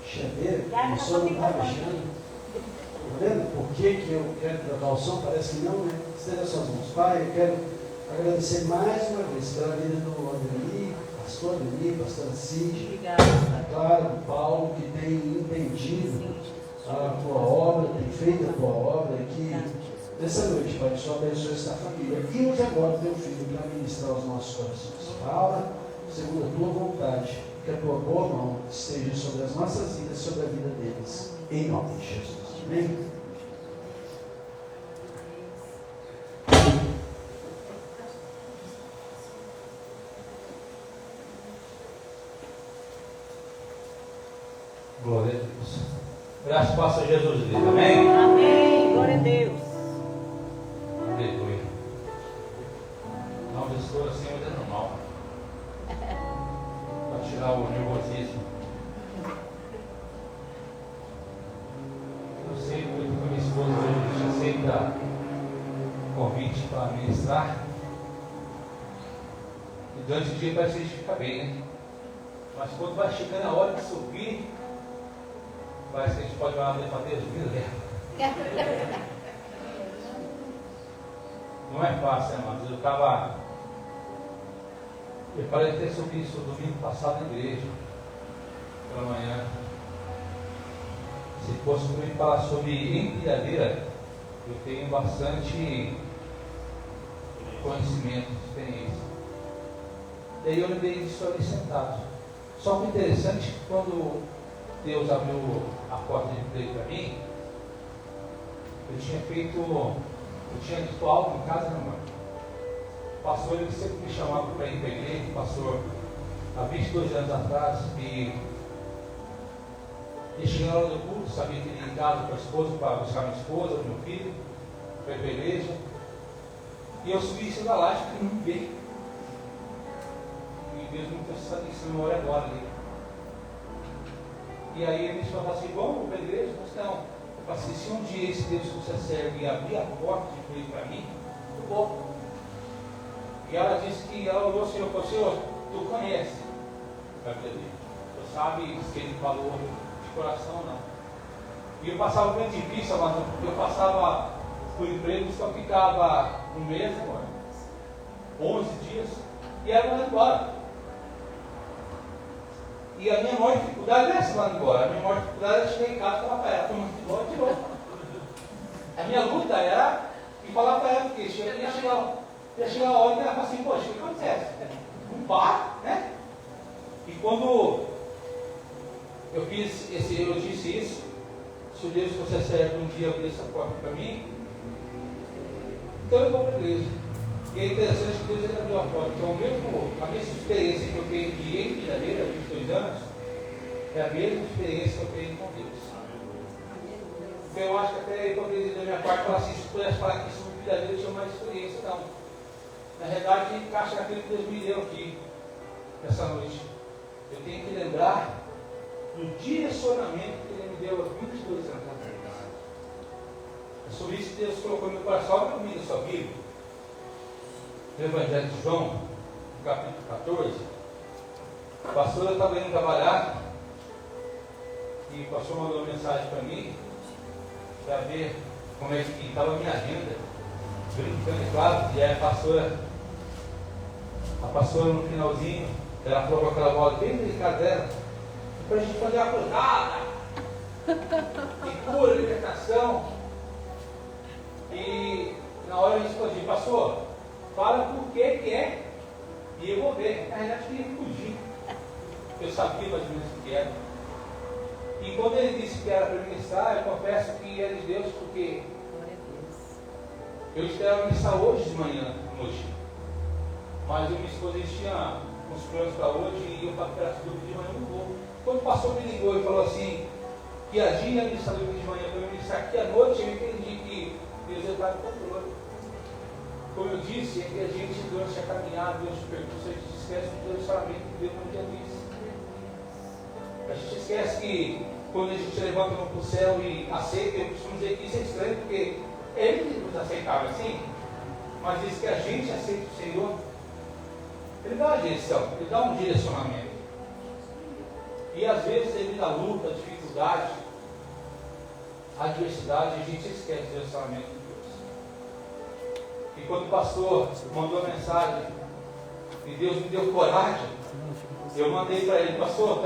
A: Chaveiro, o som não está mexendo. Está vendo por que eu quero trocar o som? Parece que não, né? Estenda suas mãos. Pai, eu quero agradecer mais uma vez pela vida do Ademir, pastor Ademir, pastora Cid, da Clara, do Paulo, que tem entendido a tua obra, tem feito a tua obra aqui nessa noite, Pai, que só abençoe esta família. E hoje agora, teu filho, para ministrar os nossos corações. Fala segundo a tua vontade, que a tua boa mão esteja sobre as nossas vidas, sobre a vida deles. Em nome de Jesus. Amém?
D: Glória a Deus. Graças a Jesus. Amém?
C: Amém. Glória a Deus.
D: Aleluia. Não, gestor assim é normal. Para tirar o nervosismo. Eu sei muito com a minha esposa hoje, a gente aceita o convite para ministrar. E durante o dia parece que a gente fica bem, né? Mas quando vai chegando a hora de subir, parece que a gente pode falar para Deus, me leva. Não é fácil, amados. Eu parei de ter subido isso domingo passado na igreja, pela manhã. Se fosse para me falar sobre empilhadeira, eu tenho bastante conhecimento, experiência. Daí eu lembrei disso ali sentado. Só que interessante, quando Deus abriu a porta de emprego para mim, eu tinha dito algo em casa, não, mano. O pastor, ele sempre me chamava para ir para a igreja, o pastor, há 22 anos atrás, e chegando na hora do culto, sabia que ele ia em casa com a esposa, para buscar minha esposa, meu filho, para ir para a igreja, e eu subi em cima da laje, porque não veio. E Deus não fez isso na memória agora ali. E aí ele me falou assim, vamos para a igreja? Mas não. Eu falei, se um dia esse Deus que você serve abrir a porta de emprego para mim, eu vou. E ela disse que ela olhou assim, eu falei, Senhor, tu conhece a Bíblia dele. Tu sabe se ele falou de coração ou não. E eu passava bem difícil, mas eu passava por emprego, só ficava um mês, 11 dias, e ela ia embora. E a minha maior dificuldade não é essa lá embora. A minha maior dificuldade é chegar em casa e falar para ela, estou muito embora, tirou. A minha luta era ir falar para ela, porque ia chegar a hora que ela fala assim, poxa, o que acontece? Não para, né? E quando eu disse isso, se o Deus que você serve um dia abrir essa porta para mim, então eu vou para a igreja. E é interessante que Deus abriu a porta. Então, a mesma experiência que eu tenho de empilhadeira, 22 anos, é a mesma experiência que eu tenho com Deus. Então, eu acho que até eu poderia dizer da minha parte, falar assim, se pudesse falar que sobre empilhadeira eu tinha mais experiência, não. Na realidade, encaixa naquilo que Deus me deu aqui, nessa noite. Eu tenho que lembrar do direcionamento que Ele me deu há 22 anos atrás. É sobre isso que Deus colocou no meu coração. Olha comigo a sua Bíblia. No Evangelho de João, no capítulo 14, o pastor estava indo trabalhar e o pastor mandou uma mensagem para mim para ver como é que estava a minha agenda, brincando, claro, e aí a pastora no finalzinho, ela falou com aquela voz bem delicada dela, para a gente fazer uma cruzada de cura, libertação, e na hora eu respondi, pastor, fala por que é, e eu vou ver. Na realidade, eu queria fugir. Eu sabia mais ou menos o que era. E quando ele disse que era para ministrar, eu confesso que era de Deus, porque eu esperava ministrar hoje de manhã, hoje. Mas eu e minha esposa tinha uns planos para hoje e eu falei para ela, de manhã eu não vou. Quando o pastor me ligou e falou assim, que a dia ia ministrar de manhã para eu ministrar aqui à noite, eu entendi que Deus ia estar no controle. como eu disse, é que a gente, durante a caminhada, durante o percurso, a gente esquece do direcionamento que Deus nos diz. A gente esquece que quando a gente levanta para o céu e aceita, eu costumo dizer que isso é estranho, porque Ele nos aceitava assim, mas diz que a gente aceita o Senhor. Ele dá uma direção, Ele dá um direcionamento. E às vezes, devido à luta, à dificuldade, à adversidade, a gente esquece o direcionamento de Deus. E quando o pastor mandou a mensagem e Deus me deu coragem, eu mandei para ele: pastor,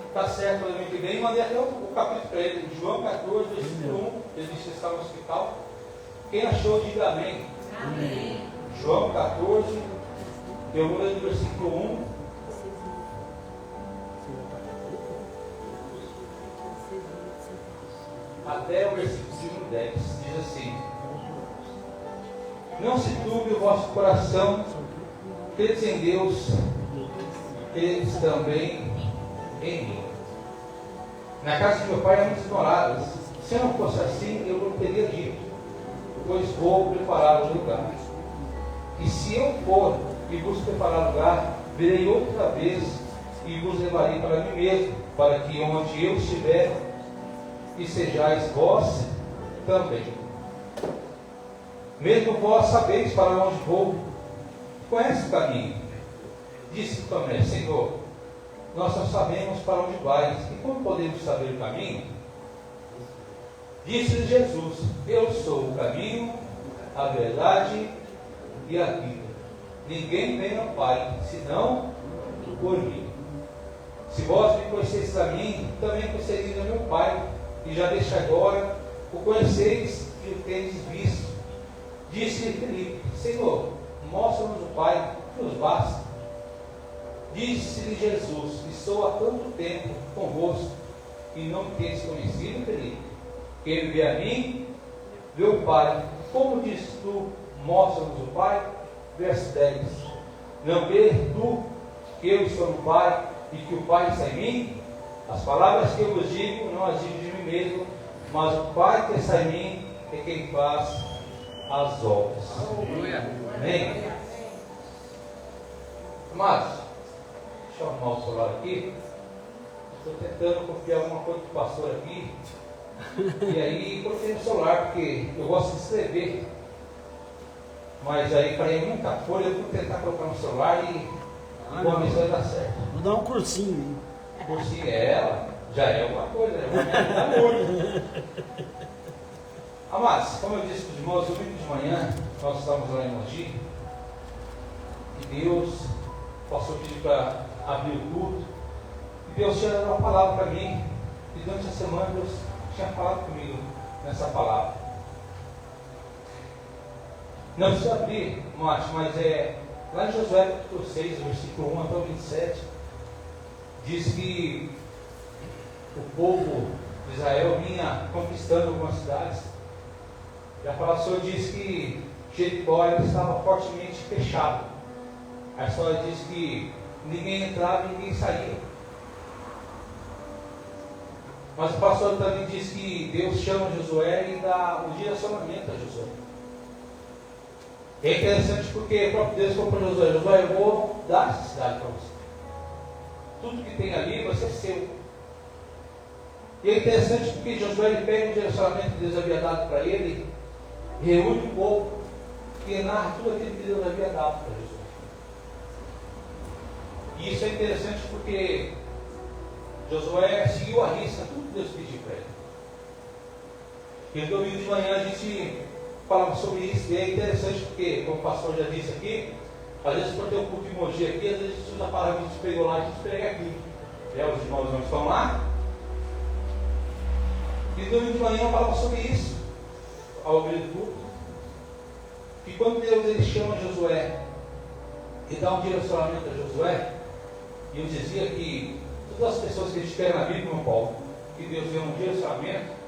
D: está certo para mim que vem, e mandei até o capítulo para ele, João 14, versículo 1, ele disse que estava no hospital. Quem achou, diga amém.
B: Amém.
D: João 14, eu vou ler do versículo 1 até o versículo 10, diz assim: não se turbe o vosso coração, credes em Deus, credes também em mim. Na casa de meu pai há muitas moradas. Se não fosse assim, eu não teria dito, pois vou preparar o lugar. E se eu for e vos preparar lugar, virei outra vez e vos levarei para mim mesmo, para que onde eu estiver, e sejais vós também. Mesmo vós sabeis para onde vou, conhece o caminho. Disse Tomé: Senhor, nós não sabemos para onde vais, e como podemos saber o caminho? Disse-lhe Jesus: eu sou o caminho, a verdade e a vida. Ninguém vem ao Pai, senão por mim. Se vós me conhecesseis a mim, também conhecereis a meu Pai, e já desde agora o conheceis e o tendes visto. Disse-lhe Filipe: Senhor, mostra-nos o Pai, que nos basta. Disse-lhe Jesus: estou há tanto tempo convosco, e não me tendes conhecido, Filipe? Quem vê a mim, vê o Pai. Como dizes tu, mostra-nos o Pai? Verso 10. Não vês tu que eu estou no Pai e que o Pai está em mim? As palavras que eu vos digo, não as digo de mim mesmo, mas o Pai que está em mim é quem faz as obras. Amém? Amados, deixa eu arrumar o celular aqui. Estou tentando copiar alguma coisa do pastor aqui. E aí coloquei no celular, porque eu gosto de escrever. Mas aí falei muita folha, eu vou tentar colocar no celular e vou ver se vai dar certo.
E: Vou dar um cursinho.
D: Cursinho é ela, já é alguma coisa, é uma meta muito. Amados, como eu disse para os irmãos, domingo de manhã, nós estávamos lá em Mogi, e Deus passou a pedir para abrir o culto, e Deus tinha dado uma palavra para mim, e durante a semana Deus tinha falado comigo nessa palavra. Não precisa abrir, Márcio, mas lá em Josué capítulo 6, versículo 1 até o 27, diz que o povo de Israel vinha conquistando algumas cidades. E a palavra do Senhor diz que Jericó estava fortemente fechado. A história diz que ninguém entrava e ninguém saía. Mas o pastor também diz que Deus chama Josué e dá o direcionamento a Josué. É interessante porque o próprio Deus falou para Josué: Josué, eu vou dar essa cidade para você. Tudo que tem ali vai ser seu. E é interessante porque Josué ele pega o direcionamento que Deus havia dado para ele, reúne o povo e narra tudo aquilo que Deus havia dado para Josué. E isso é interessante porque Josué seguiu a risca tudo que Deus pediu para ele. E no domingo de manhã a gente falava sobre isso, e é interessante porque, como o pastor já disse aqui, às vezes quando tem um culto de Mogi aqui, às vezes a gente usa a palavra que a gente pregou lá, a gente prega aqui. Os irmãos não estão lá. E no domingo de manhã eu falava sobre isso, ao abrir o culto. Que quando Deus ele chama Josué e dá um direcionamento a Josué, e eu dizia que todas as pessoas que a gente quer na Bíblia, meu Paulo, que Deus deu um direcionamento,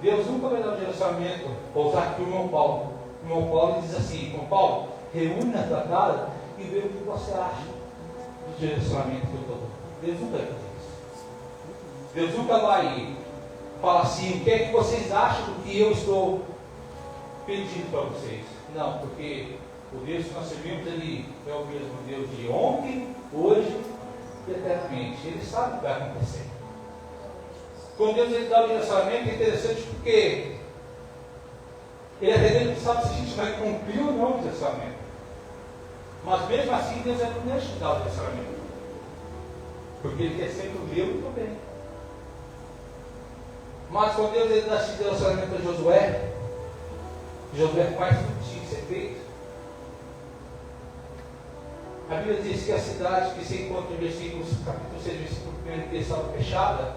D: Deus nunca vai dar um direcionamento, vou usar aqui o irmão Paulo. O irmão Paulo diz assim: irmão Paulo, reúne na tua casa e vê o que você acha do direcionamento que eu estou dando. Deus nunca vai fazer isso. Deus nunca vai falar assim: o que é que vocês acham do que eu estou pedindo para vocês? Não, porque o Deus que nós servimos, Ele é o mesmo Deus de ontem, hoje e eternamente. Ele sabe o que vai acontecer. Quando Deus Ele dá o direcionamento, é interessante porque Ele até mesmo sabe se a gente vai cumprir ou não o direcionamento. Mas mesmo assim, Deus não deixa de dar o direcionamento. Porque Ele quer sempre o meu e o bem. Mas quando Deus Ele dá esse direcionamento a Josué faz tudo que tinha que ser feito. A Bíblia diz que a cidade que se encontra em versículos, capítulo 6, versículo 1 que estava fechada,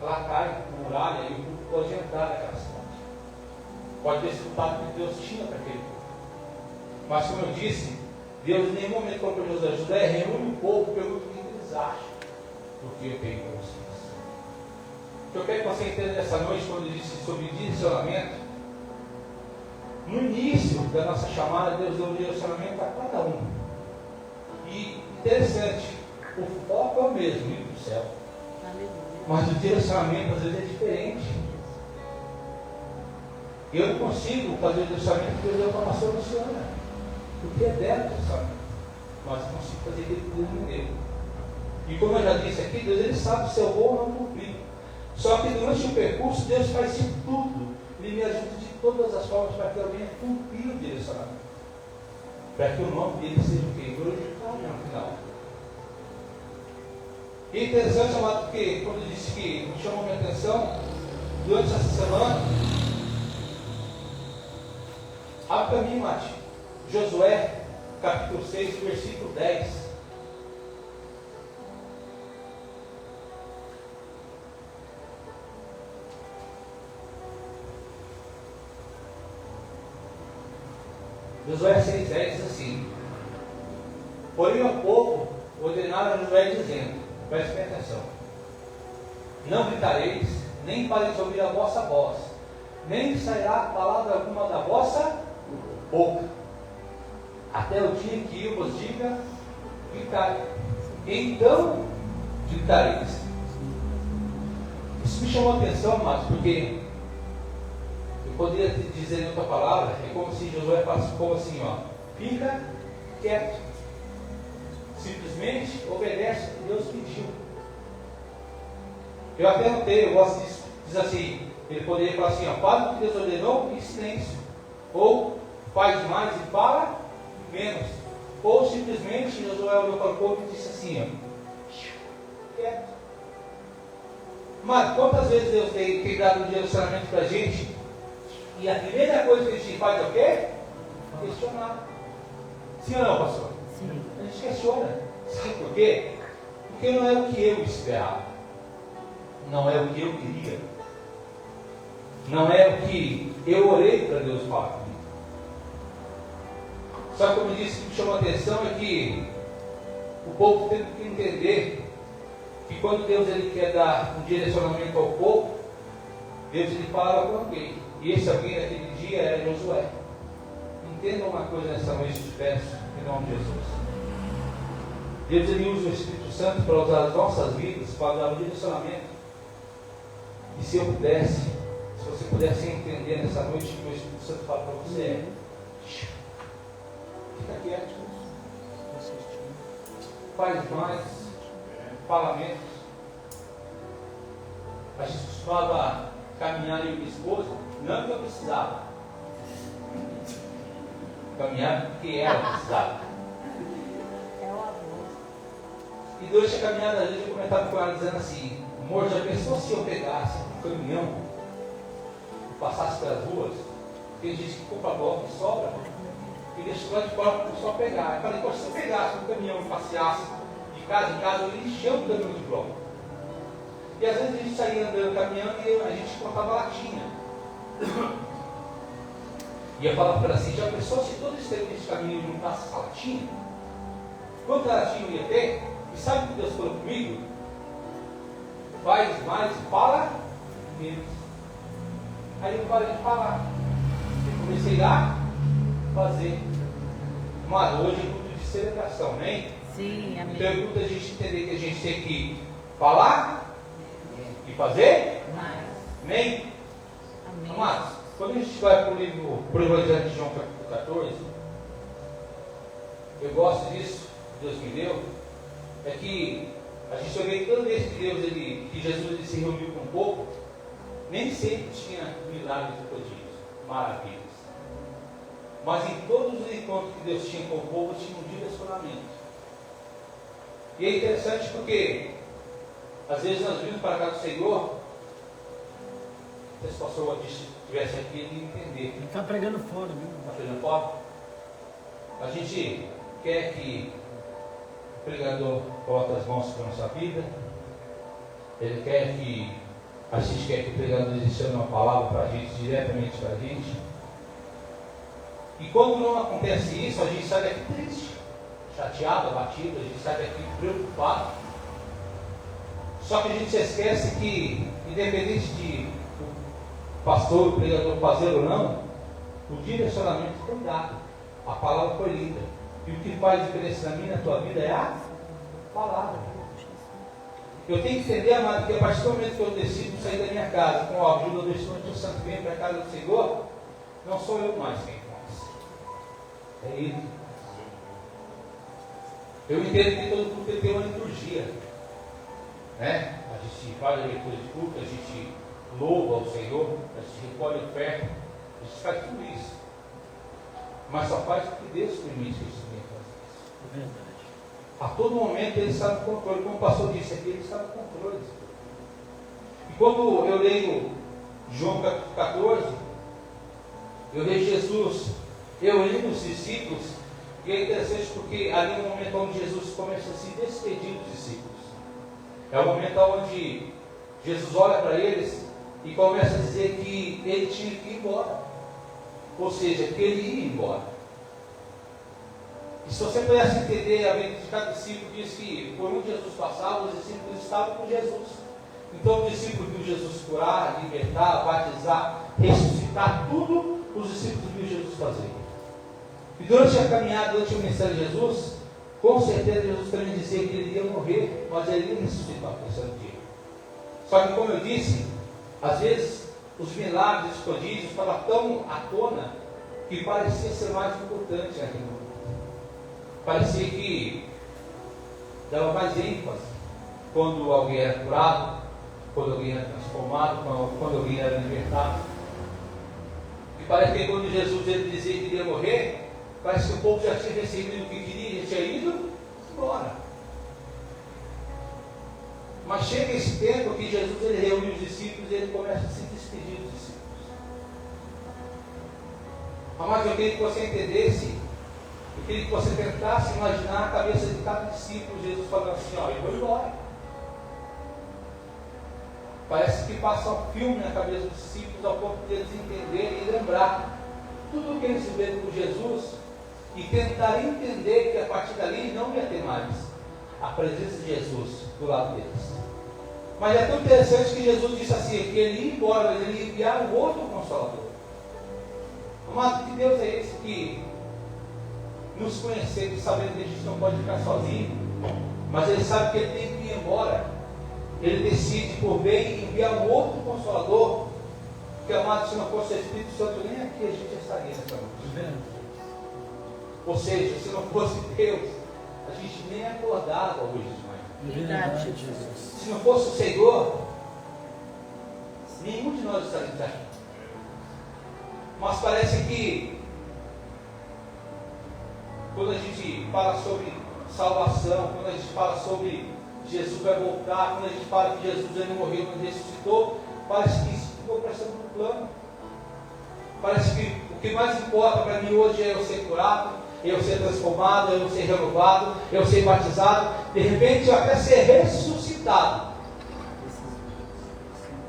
D: ela cai, muralha, e o povo pode entrar naquela cidade. Pode desfrutar do que Deus tinha para aquele povo. Mas como eu disse, Deus em nenhum momento falou para Josué, reúne o povo, pergunta o que eles acham do que eu tenho para vocês. O que eu quero que você entenda nessa noite, quando eu disse sobre direcionamento, no início da nossa chamada, Deus deu um direcionamento a cada um. E interessante, o foco é o mesmo, ir para o céu. Mas o direcionamento às vezes é diferente. Eu não consigo fazer o direcionamento que Deus deu para a pastora Luciana, porque é dela o direcionamento. Mas eu consigo fazer aquilo que Deus me deu. E como eu já disse aqui, Deus Ele sabe se eu vou ou não cumprir. Só que durante o percurso, Deus faz de tudo. Ele me ajuda de todas as formas para que eu venha cumprir o direcionamento. Para que o nome dele seja o quê? Glorificado no final. E é interessante, amado, porque quando eu disse que me chamou minha atenção, durante essa semana, abre para mim, Mati, Josué, capítulo 6, versículo 10. Josué 6,10 diz assim: porém ao povo ordenaram a Josué dizendo, preste bem atenção, não gritareis, nem pareis ouvir a vossa voz, nem sairá palavra alguma da vossa boca, até o dia que eu vos diga, gritai, então gritareis. Isso me chamou a atenção, mas porque poderia dizer em outra palavra, é como se Josué falasse como assim, ó, fica quieto, simplesmente obedece o que Deus pediu. Eu até notei, eu gosto disso, diz assim, ele poderia falar assim, ó, faz o que Deus ordenou em silêncio, ou faz mais e fala menos, ou simplesmente Josué olhou para o povo e disse assim, ó, quieto. Mas quantas vezes Deus tem dado um direcionamento para a gente? E a primeira coisa que a gente faz é o quê? Questionar. Sim ou não, pastor? Sim. A gente questiona. Sabe por quê? Porque não é o que eu esperava. Não é o que eu queria. Não é o que eu orei para Deus falar comigo. Só que como eu disse, o que me chamou a atenção é que o povo tem que entender que quando Deus ele quer dar um direcionamento ao povo, Deus ele fala com alguém. E esse alguém naquele dia era Josué. Entendam uma coisa nessa noite de festa, em nome de Jesus. Deus ele usa o Espírito Santo para usar as nossas vidas, para dar um direcionamento. E se eu pudesse, se você pudesse entender nessa noite que o Espírito Santo fala para você, fica quieto. Faz mais, fala menos. A gente costumava caminhar eu e minha esposa, não porque eu precisava. Caminhar porque ela precisava. E durante a caminhada, às vezes eu comentava com ela dizendo assim, amor, já pensou se eu pegasse um caminhão e passasse pelas ruas? Porque ele diz que compra bloco e sobra, e deixa lá de fora para o pessoal pegar. Eu falei, poxa, se eu pegasse um caminhão e passeasse de casa em casa, eu ia encher o caminhão de bloco. E às vezes a gente saía andando, caminhando, e a gente contava latinha. E eu falava para ela assim, já pensou se todo esse caminho juntasse essa latinha? Quanto latinha eu ia ter? E sabe o que Deus falou comigo? Faz mais e fala menos. Aí eu parei de falar. Eu comecei a fazer. Mas hoje é culto de celebração, amém?
C: Sim, amém.
D: Então é culto a gente entender que a gente tem que falar e fazer.
C: Mais.
D: Amém?
C: Amém.
D: Amados, Quando a gente vai para o Evangelho de João capítulo 14, eu gosto disso, que Deus me deu, é que a gente vê que toda vez que Jesus se reuniu com o povo, nem sempre tinha milagres e prodígios, maravilhas. Mas em todos os encontros que Deus tinha com o povo, tinha um direcionamento. E é interessante porque, às vezes nós vimos para a casa do Senhor, se o pastor estivesse aqui, ele ia entender.
E: Ele está pregando fora, viu?
D: Está pregando fora? A gente quer que o pregador coloque as mãos para a nossa vida. Ele quer que a gente quer que o pregador direcione uma palavra para a gente, diretamente para a gente. E quando não acontece isso, a gente sai daqui triste, chateado, abatido, a gente sai daqui preocupado. Só que a gente se esquece que, independente de o pastor, o pregador fazer ou não, o direcionamento foi dado, a palavra foi lida. E o que faz diferença na minha e na tua vida é a palavra. Eu tenho que entender, amado, que a partir do momento que eu decido sair da minha casa com a ajuda do Espírito Santo que vem para a casa do Senhor, não sou eu mais quem faz. É Ele. Eu entendo que todo culto tem uma liturgia. Né? A gente faz a leitura de culto, a gente louva ao Senhor, a gente recolhe oferta, a gente faz tudo isso. Mas só faz porque Deus permite que a gente tenha que fazer isso.
E: É verdade.
D: A todo momento Ele está no controle. Como o pastor disse aqui, Ele está no controle. E quando eu leio João capítulo 14, eu vejo Jesus reunindo os discípulos, e é interessante porque ali é o momento onde Jesus começa a se despedir dos discípulos. É o momento onde Jesus olha para eles e começa a dizer que ele tinha que ir embora. Ou seja, que ele ia embora. E se você pudesse entender, a vida de cada discípulo diz que por onde Jesus passava, os discípulos estavam com Jesus. Então o discípulo viu Jesus curar, libertar, batizar, ressuscitar, tudo os discípulos viu Jesus fazer. E durante a caminhada, durante o ministério de Jesus, com certeza Jesus também dizia que ele ia morrer, mas ele ia ressuscitar no terceiro dia. Só que, como eu disse, às vezes os milagres, os prodígios estavam tão à tona que parecia ser mais importante naquele momento. Parecia que dava mais ênfase quando alguém era curado, quando alguém era transformado, quando alguém era libertado. E parece que quando Jesus ele dizia que ele ia morrer, parece que o povo já tinha recebido o que queria, já tinha ido embora. Mas chega esse tempo que Jesus ele reúne os discípulos e ele começa a se despedir dos discípulos. Mas eu queria que você entendesse, eu queria que você tentasse imaginar a cabeça de cada discípulo, Jesus falando assim, ó, eu vou embora. Parece que passa um filme na cabeça dos discípulos ao ponto de eles entenderem e lembrar tudo o que eles viveram com Jesus e tentar entender que a partir dali não ia ter mais a presença de Jesus do lado deles. Mas é tão interessante que Jesus disse assim, que ele ia embora, mas ele ia enviar um outro Consolador. Amado, que Deus é esse que nos conhecendo e sabendo que a gente não pode ficar sozinho, mas ele sabe que ele tem que ir embora. Ele decide por bem enviar um outro Consolador, que, amado, se não fosse o Espírito Santo, nem aqui a gente estaria nessa noite. Ou seja, se não fosse Deus, a gente nem acordava hoje de manhã.
E: Verdade, Jesus.
D: Se não fosse o Senhor, nenhum de nós estaríamos aqui. Mas parece que quando a gente fala sobre salvação, quando a gente fala sobre Jesus vai voltar, quando a gente fala que Jesus ele morreu, mas ressuscitou, parece que isso ficou para segundo plano. Parece que o que mais importa para mim hoje é eu ser curado, eu ser transformado, eu ser renovado, eu ser batizado, de repente eu até ser ressuscitado.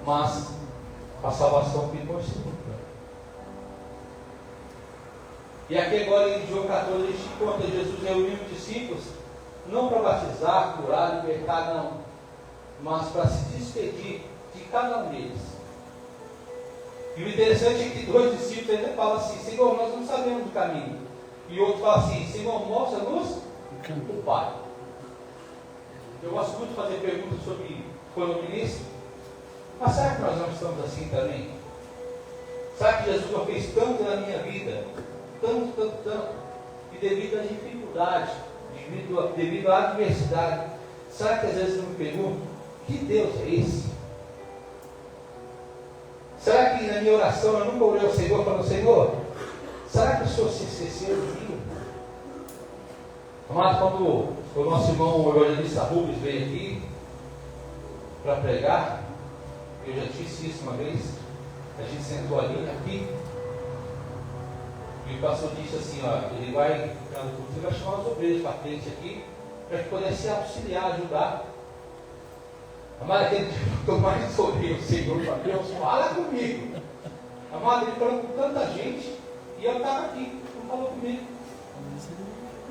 D: Mas a salvação ficou em segundo plano. E aqui agora em João 14 a gente conta Jesus reunindo os discípulos, não para batizar, curar, libertar, não, mas para se despedir de cada um deles. E o interessante é que dois discípulos ainda falam assim, Senhor, nós não sabemos do caminho. E outro fala assim, Senhor, mostra-nos o Pai. Eu gosto muito de fazer perguntas sobre quando eu ministro, mas será que nós não estamos assim também? Sabe que Jesus já fez tanto na minha vida, tanto, e devido às dificuldades, devido à adversidade, sabe que às vezes eu me pergunto, que Deus é esse? Será que na minha oração eu nunca orei ao Senhor falando, Senhor, será que o Senhor se esqueceu de mim? Amado, quando o nosso irmão o evangelista Rubens veio aqui para pregar, eu já disse isso uma vez, a gente sentou ali, aqui, e o pastor disse assim, ó, ele vai chamar os obreiros para frente aqui, para que pudesse auxiliar, ajudar. Amado, aquele que eu mais sorri o Senhor, para Deus, fala comigo. Amado, ele falou com tanta gente, e eu estava aqui, não falou comigo.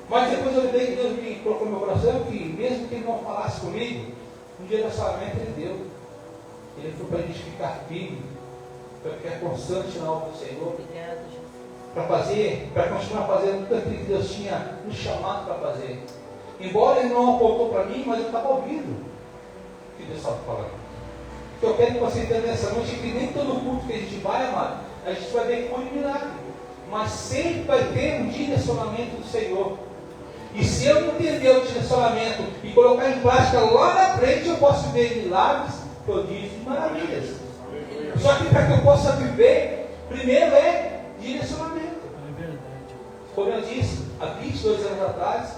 D: Mas depois eu lembrei que Deus me colocou no meu coração, que mesmo que ele não falasse comigo, um dia da salamento ele deu. Ele foi para a gente ficar firme, para ficar constante na obra do Senhor. Para continuar fazendo tudo aquilo que Deus tinha nos chamado para fazer. Embora ele não apontou para mim, mas eu estava ouvindo o que Deus estava falando. Então eu quero que você entenda nessa noite que nem todo culto que a gente vai, amado, a gente vai ver que foi um milagre. Mas sempre vai ter um direcionamento do Senhor. E se eu entender o direcionamento e colocar em prática lá na frente, eu posso ver milagres, prodígios e maravilhas. Só que para que eu possa viver, primeiro é direcionamento.
E: É verdade.
D: Como eu disse, há 22 anos atrás,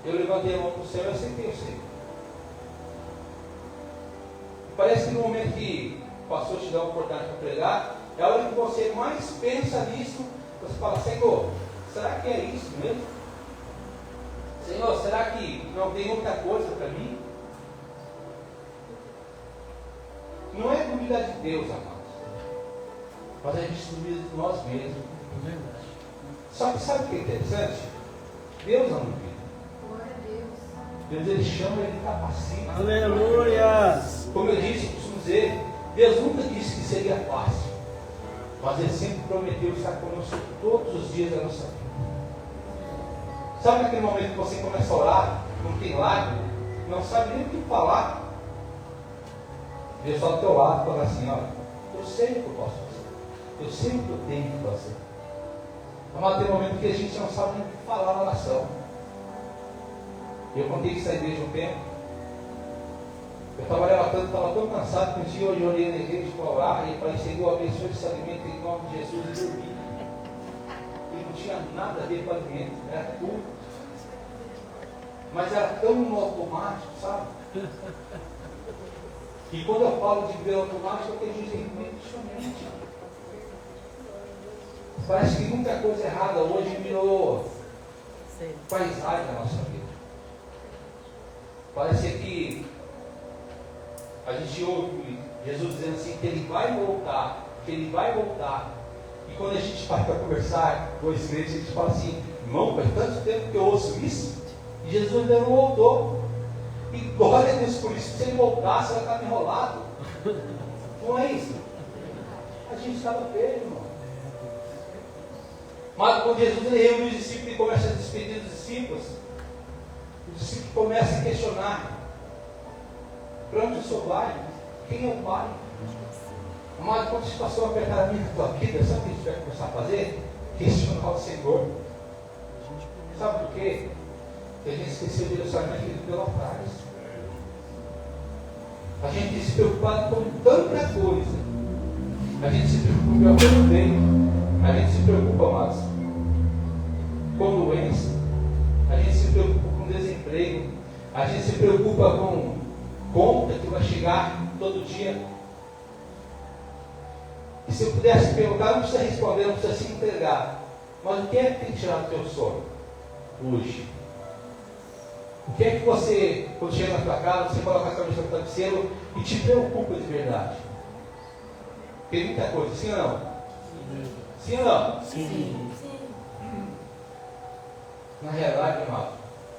D: eu levantei a mão para o céu e aceitei o Senhor. Parece que no momento que o pastor te dá a oportunidade para pregar, é a hora que você mais pensa nisso, você fala, Senhor, será que é isso mesmo? Senhor, será que não tem outra coisa para mim? Não é dúvida de Deus, amados, mas a gente duvida de nós mesmos.
E: É verdade.
D: Só que sabe o que é interessante? Deus não duvida. Deus, ele chama, ele capacita.
E: Aleluia!
D: Como eu disse, eu costumo dizer, Deus nunca disse que seria fácil, mas ele sempre prometeu estar conosco todos os dias da nossa vida. Sabe aquele momento que você começa a orar, não tem lábio, não sabe nem o que falar? Deus está do teu lado, fala assim, olha, eu sei o que eu posso fazer, eu sei o que eu tenho que fazer. Mas tem um momento que a gente não sabe nem o que falar na oração. Eu contei isso na igreja um tempo. Eu trabalhava tanto, estava tão cansado que um dia eu olhei na igreja para orar e falei, Senhor, abençoe esse alimento em nome de Jesus e dormi. E não tinha nada a ver com alimento, era tudo. Mas era tão no automático, sabe? E quando eu falo de viver automático, é que a gente tem mente. Parece que muita coisa errada hoje virou paisagem da nossa vida. Parece que a gente ouve Jesus dizendo assim, que ele vai voltar, que ele vai voltar. E quando a gente vai para conversar com os crentes, a gente fala assim, irmão, faz tanto tempo que eu ouço isso, e Jesus ainda não voltou. E glória a Deus por isso, se ele voltasse, ela estava enrolado. Não é isso? A gente estava feio, irmão. Mas quando Jesus reúne os discípulos e começa a despedir dos discípulos, os discípulos começam a questionar, para onde o Senhor vai? Quem é o Pai? Amado, quando você passou a apertar a minha tua vida, sabe o que a gente vai começar a fazer? Questionar o Senhor. Sabe por quê? Porque a gente esqueceu o direcionamento que ele deu lá atrás. A gente se preocupa com tanta coisa. A gente se preocupa com o bem. A gente se preocupa, amados, com doença. A gente se preocupa com desemprego. A gente se preocupa com conta que vai chegar todo dia. E se eu pudesse perguntar, não precisa responder, não precisa se entregar. Mas o que é que tem tirado o teu sono hoje? O que é que você, quando chega na tua casa, você coloca a cabeça no travesseiro e te preocupa de verdade? Tem muita coisa, sim ou não? Sim ou não?
E: Sim.
D: Na realidade, amado,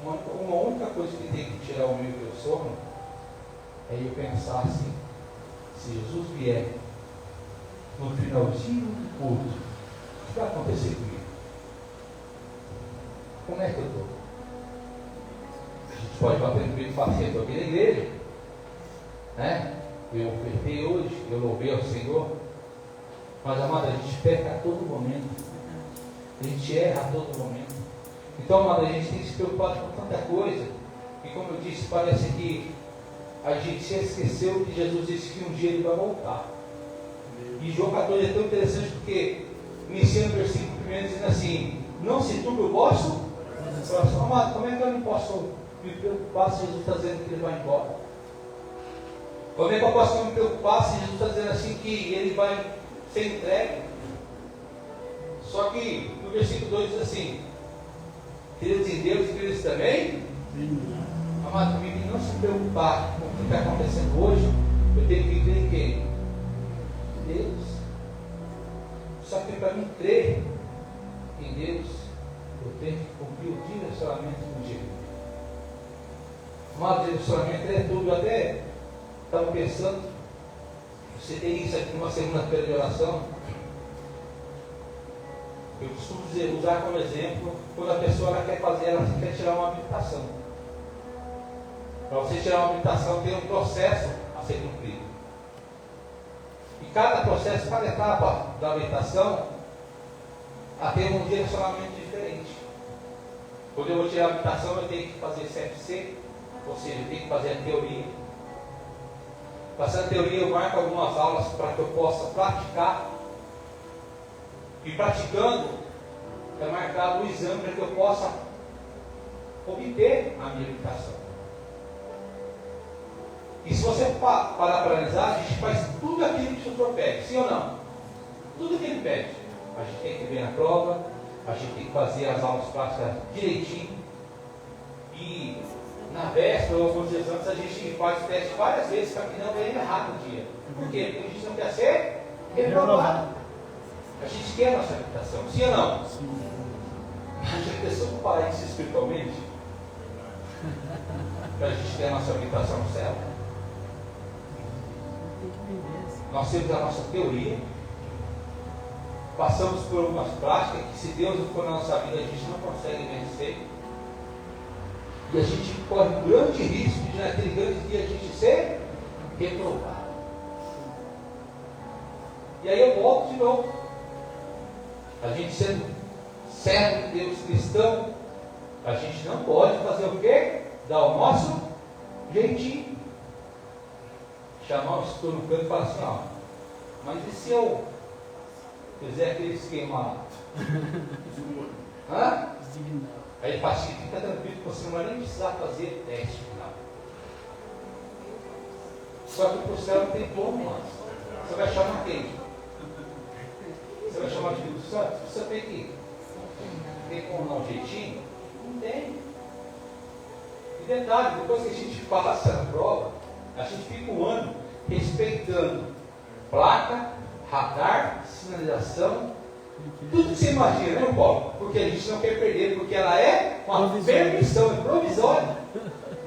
D: uma única coisa que tem que tirar o meu e o teu sono é eu pensar assim, se Jesus vier no finalzinho do culto, o que vai acontecer comigo? Como é que eu estou? A gente pode bater no peito e falar assim, eu estou aqui na igreja, né? Eu ofertei hoje, eu louvei ao Senhor, Mas, amado, a gente peca a todo momento. A gente erra a todo momento. Então, amado, a gente tem que se preocupar com tanta coisa. E como eu disse, parece que a gente se esqueceu que Jesus disse que um dia ele vai voltar. E João 14 é tão interessante porque inicia no versículo 1 dizendo assim: não se turbe o vosso coração. Amado, como é que eu não posso me preocupar se Jesus está dizendo que ele vai embora? Como é que eu posso me preocupar se Jesus está dizendo assim que ele vai ser entregue? Só que no versículo 2 diz assim: queridos em Deus e queridos também. Amado, comigo, não se preocupar com o que está acontecendo hoje. Eu tenho que crer em quem? Deus. Só que para mim crer em Deus, eu tenho que cumprir o direcionamento com Jesus. Amado, direcionamento é tudo. Eu até estava pensando, você tem isso aqui numa segunda-feira de oração. Eu costumo dizer, usar como exemplo, quando a pessoa ela quer tirar uma habilitação. Para você tirar uma habilitação tem um processo a ser cumprido. E cada processo, cada etapa da habilitação, tem um direcionamento diferente. Quando eu vou tirar a habilitação, eu tenho que fazer CFC, ou seja, eu tenho que fazer a teoria. Passando a teoria, eu marco algumas aulas para que eu possa praticar. E praticando, é marcado o exame para que eu possa obter a minha habilitação. E se você parar para analisar, a gente faz tudo aquilo que o Senhor pede, sim ou não? Tudo que Ele pede. A gente tem que ver na prova, a gente tem que fazer as aulas práticas direitinho. E na véspera ou alguns dias antes, a gente faz o teste várias vezes para que não venha errado no dia. Por quê? Porque a gente não quer ser reprovado. A gente quer a nossa habilitação, sim ou não? Sim. A gente pensou com paraíso espiritualmente? Para a gente ter a nossa habilitação no céu? Nós temos a nossa teoria, passamos por algumas práticas que, se Deus não for na nossa vida, a gente não consegue vencer. E a gente corre um grande risco de, naquele grande dia, a gente ser reprovado. E aí eu volto de novo. A gente sendo servo de Deus, cristão, a gente não pode fazer o quê? Dar o nosso jeitinho. Chamar o pastor no canto e falar assim: ó, mas e se eu fizer aquele esquema lá? Hã? Aí ele fala assim: fica tranquilo, você não vai nem precisar fazer teste final. Só que para o céu não tem como, mas você vai chamar quem? Você vai chamar de Espírito Santo? Você tem como dar um jeitinho? Não tem. E detalhe, depois que a gente passa na prova, a gente fica um ano respeitando placa, radar, sinalização, tudo que você imagina, né, Paulo? Porque a gente não quer perder, porque ela é uma permissão, é provisória.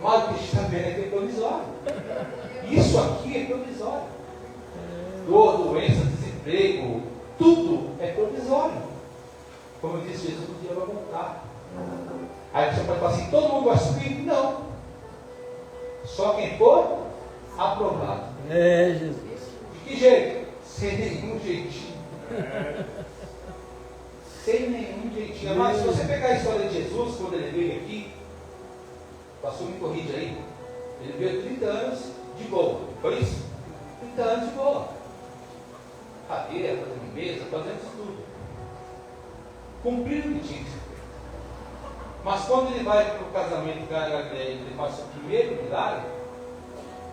D: Mas o que a gente está vendo aqui é provisório. Isso aqui é provisório. Dor, doença, desemprego, tudo é provisório. Como eu disse, Jesus um dia vai voltar. Aí você pode falar assim: todo mundo vai subir? Não. Só quem for aprovado.
E: É, Jesus.
D: De que jeito? Sem nenhum jeitinho. Sem nenhum jeitinho. Mas se você pegar a história de Jesus, quando ele veio aqui, pastor, me corrige aí, ele veio 30 anos de boa. Foi isso? 30 anos de boa. Cadeira, fazendo mesa, fazendo isso tudo. Cumprindo o que tinha que ser feito. Mas quando ele vai para o casamento, ele faz o primeiro milagre,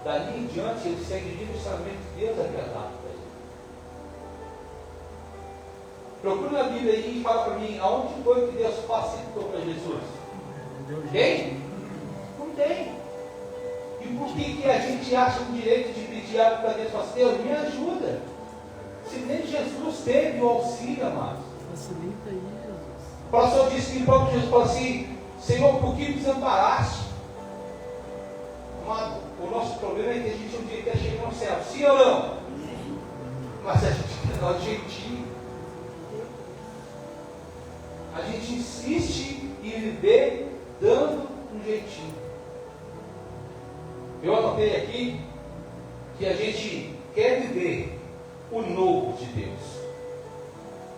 D: dali em diante ele segue o direcionamento que Deus havia dado para ele. Procura na Bíblia aí e fala para mim, aonde foi que Deus facilitou para Jesus? Tem? Não tem. E por que a gente acha o direito de pedir algo para Deus? Fala assim: Deus, me ajuda. Se nem Jesus teve o auxílio, amados.
E: Facilita aí, Jesus.
D: O pastor disse que o próprio Jesus falou assim: Senhor, por que desamparaste? Amado, o nosso problema é que a gente um dia quer chegar no céu, sim ou não? Mas a gente quer dar o jeitinho. A gente insiste em viver dando um jeitinho. Eu anotei aqui que a gente quer viver o novo de Deus.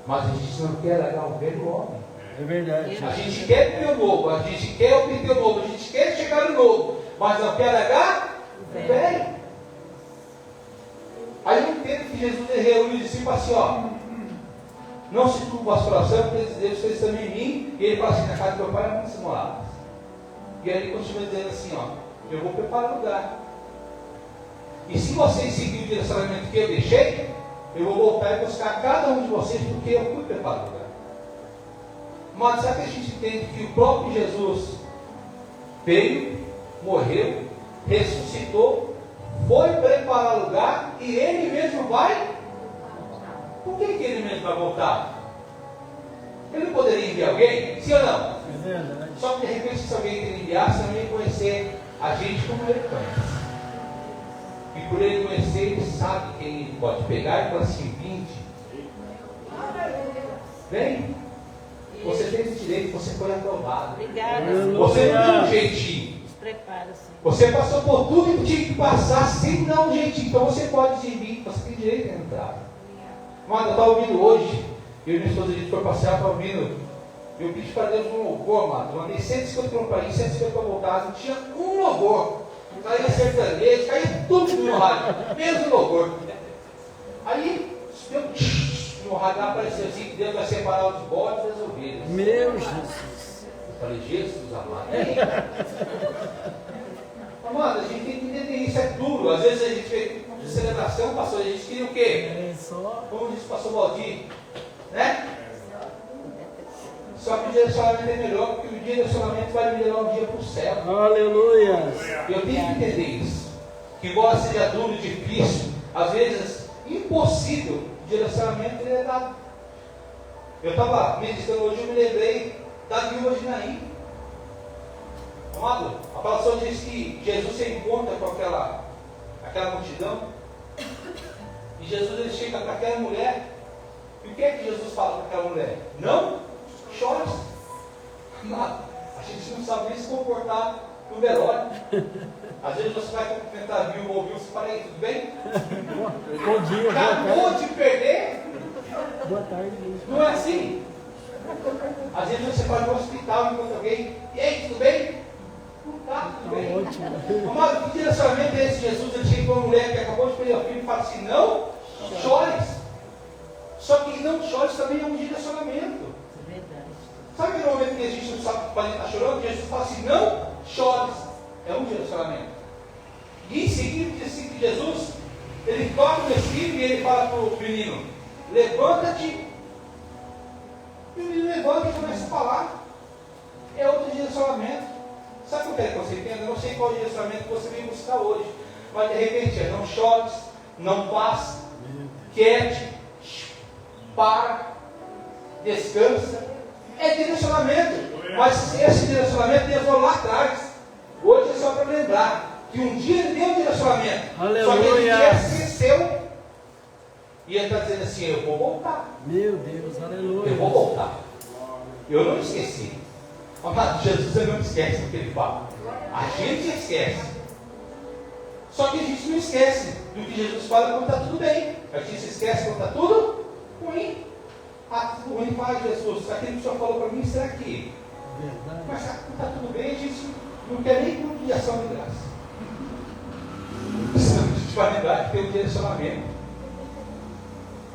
A: Mas a gente não quer largar o velho homem.
E: É verdade.
D: A gente quer viver o novo, a gente quer obter o novo, a gente quer chegar no novo, mas não quer largar o velho. Aí eu entendo que Jesus reúne os discípulos assim, ó. Não se turbe o vosso coração, porque Deus fez também em mim. E ele fala assim, na casa do meu pai não muitas moradas. E aí ele continua dizendo assim, ó. Eu vou preparar lugar. E se vocês seguirem o direcionamento que eu deixei, eu vou voltar e buscar cada um de vocês, porque eu fui preparar lugar. Mas sabe que a gente entende que o próprio Jesus veio, morreu, ressuscitou, foi preparar lugar e ele mesmo vai? Por que ele mesmo vai voltar? Ele poderia enviar alguém? Sim ou não?
E: É verdade.
D: Só que de repente, se alguém ele enviasse, não ia conhecer a gente como ele conhece. E por ele conhecer, ele sabe quem ele pode pegar e falar assim: 20. Vem. Você tem esse direito, você foi aprovado.
C: Obrigada.
D: Você não deu um jeitinho.
C: Prepara-se.
D: Você passou por tudo que tinha que passar sem dar um jeitinho. Então você pode vir, você tem direito a entrar. Mano, eu estava ouvindo hoje, eu e minha esposa, a gente foi passear, estava ouvindo. Eu pedi para Deus um louvor, mano. Eu mandei 150 km para ir, 150 para voltar. Não tinha um louvor. Caía sertanejo, caía tudo no meu rádio. Mesmo louvor. Aí, deu no rádio apareceu assim, que Deus vai separar os bodes das ovelhas.
E: Meu Jesus.
D: Eu falei, Jesus amado. E aí? Amado, a gente tem que entender isso, é duro. Às vezes a gente vê de celebração, pastor, a gente queria o quê?
E: É só.
D: Como disse o pastor Valdir, né? Só que o direcionamento é melhor, porque o direcionamento vai me levar um dia para o céu.
E: Aleluia.
D: Eu tenho que entender isso. Que embora seja duro, difícil, às vezes impossível, o direcionamento ele é dado. Eu estava meditando hoje, eu me lembrei da viúva de Naim. Amado, a palavra diz que Jesus se encontra com aquela multidão. E Jesus ele chega para aquela mulher. E o que é que Jesus fala para aquela mulher? Não chores. Amado, a gente não sabe nem se comportar no velório. Às vezes você vai cumprimentar a viúva ou viúva, você fala aí, tudo bem?
E: Bom dia, boa
D: Acabou
E: tarde.
D: de perder?
E: Boa tarde.
D: Não é assim? Às vezes você vai no hospital e encontra alguém. E aí, tudo bem? Não está, tudo bem.
E: Ótimo.
D: Amado, que direcionamento é esse? Jesus ele chega para uma mulher que acabou de perder o filho e fala assim: não chores. Só que não chores também é um direcionamento. Sabe aquele momento que a gente não sabe que a gente está chorando? Jesus fala assim: não chores. É um direcionamento. E em seguida, que Jesus ele toca no espírito e ele fala para o menino: levanta-te. E o menino levanta e começa a falar. É outro direcionamento. Sabe o que eu quero que você entenda? Eu não sei qual direcionamento que você veio buscar hoje. Mas de repente é: não chores, não passe, quiete, para, descansa. É direcionamento. Mas esse direcionamento Deus falou lá atrás. Hoje é só para lembrar que um dia ele deu um direcionamento.
E: Aleluia.
D: Só que ele já esqueceu. E ele está dizendo assim: eu vou voltar.
E: Meu Deus, aleluia.
D: Eu vou voltar. Eu não esqueci. Amado, Jesus ele não esquece do que ele fala. A gente esquece. Só que a gente não esquece do que Jesus fala quando está tudo bem. A gente se esquece quando está tudo ruim. Ah, tudo ruim, Pai Jesus. Aquilo que o Senhor falou para mim, será que?
E: Verdade.
D: Mas quando está tudo bem, a gente não quer nem culto de ação de graça. A gente vai lembrar que tem um direcionamento.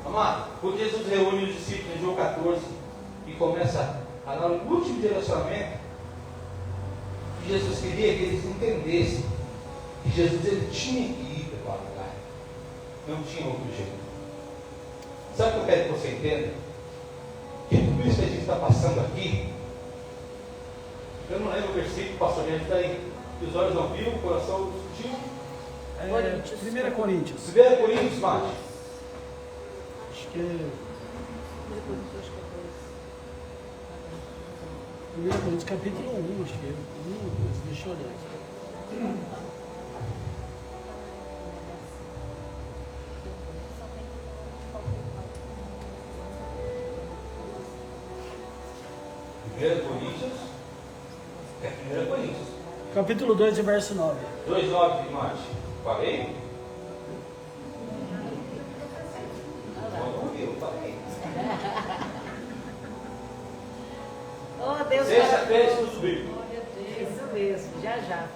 D: Amado, quando Jesus reúne os discípulos em João 14 e começa a dar o último direcionamento, que Jesus queria que eles entendessem que Jesus ele tinha que ir para o lugar. Não tinha outro jeito. Sabe o que eu quero que você entenda? Que tudo isso que a gente está passando aqui, eu não lembro o versículo, pastor, a gente está aí, que os olhos não viram, o coração discutiu.
E: 1 Coríntios.
D: 1 Coríntios, Mate.
E: Acho que é 1 Coríntios capítulo 1, acho que é 1, deixa eu olhar aqui.
D: É 1 Coríntios.
E: Capítulo 2, verso 9.
D: 2,9 de Mate. Falei? Não ouviu, falei.
C: Oh, Deus.
D: Sexta-feira, estudo bíblico.
C: Isso mesmo, já já.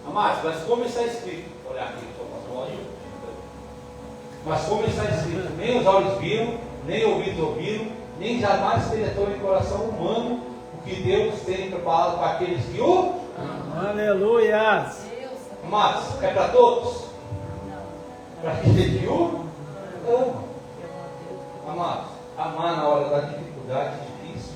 D: Amados, mas como está escrito? Olha aqui, mas como está escrito, nem os olhos viram, nem ouvidos ouviram, nem jamais penetrou em coração humano o que Deus tem preparado para aqueles que o...
E: Aleluia!
D: Amados, é para todos? Para aqueles que o amam. Amados, amar na hora da dificuldade é difícil.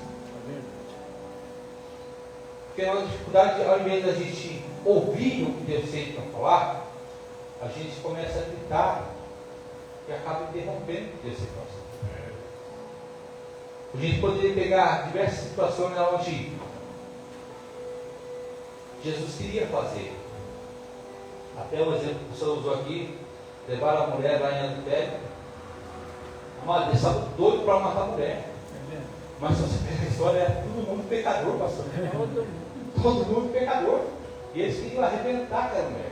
D: Porque na hora da dificuldade, ao invés da gente ouvir o que Deus tem para falar, a gente começa a gritar e acaba interrompendo o que Deus tem para fazer. A gente poderia pegar diversas situações onde Jesus queria fazer. Até o exemplo que o senhor usou aqui, levar a mulher lá em adultério. Amado, eles estavam doidos para matar a mulher. Mas se você pegar a história, é todo mundo pecador, pastor. Todo mundo pecador. E eles queriam arrebentar aquela mulher.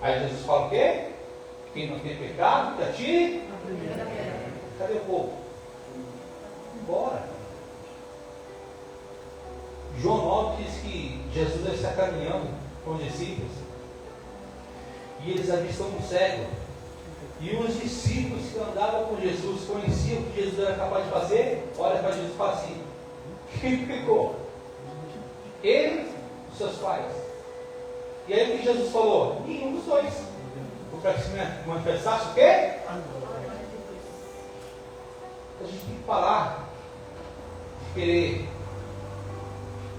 D: Aí Jesus fala o quê? Quem não tem pecado, que atire. Cadê o povo? Embora. João 9 diz que Jesus está caminhando com os discípulos e eles avistam um cego. E os discípulos que andavam com Jesus conheciam o que Jesus era capaz de fazer. Olha para Jesus e fala assim: quem pecou? Ele ou seus pais? E aí o que Jesus falou? Nenhum dos dois. Para que se manifestasse o quê? A gente tem que parar de querer,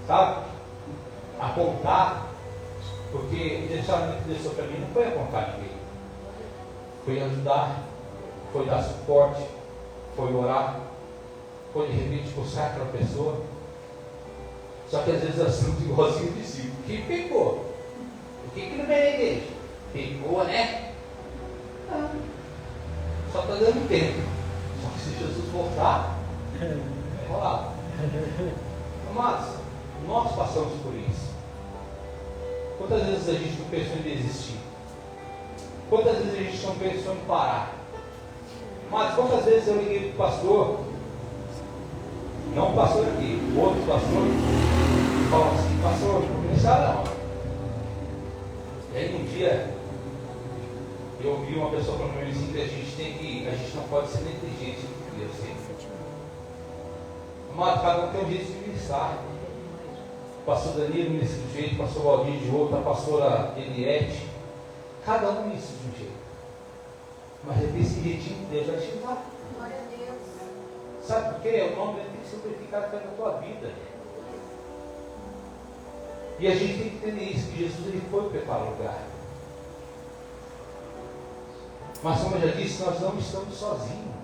D: sabe, apontar, porque o direcionamento que Deus deu para mim não foi apontar ninguém, foi ajudar, foi dar suporte, foi orar, foi de repente buscar aquela pessoa. Só que às vezes nós somos igualzinho de si. Quem pecou? O que não veio na igreja? Pecou, né? Não. Só está dando tempo. Só que se Jesus voltar, vai rolar. Mas nós passamos por isso. Quantas vezes a gente não pensou em desistir? Quantas vezes a gente não pensou em parar? Mas quantas vezes eu liguei para o pastor, não o pastor aqui, o outro pastor, e falou assim: pastor, não começar não. E aí um dia eu ouvi uma pessoa falando para mim assim, que a gente não pode ser negligente com Deus sempre. Mas cada um tem um jeito de ministrar. O pastor Danilo ministra de um jeito, o pastor Valdir de outro, a pastora Eliette. Cada um ministra de um jeito. Mas é desse jeitinho que Deus vai te dar.
C: Glória a Deus.
D: Sabe por quê? O nome dele tem que ser glorificado na tua vida. E a gente tem que entender isso, que Jesus ele foi preparar o lugar. Mas como eu já disse, nós não estamos sozinhos.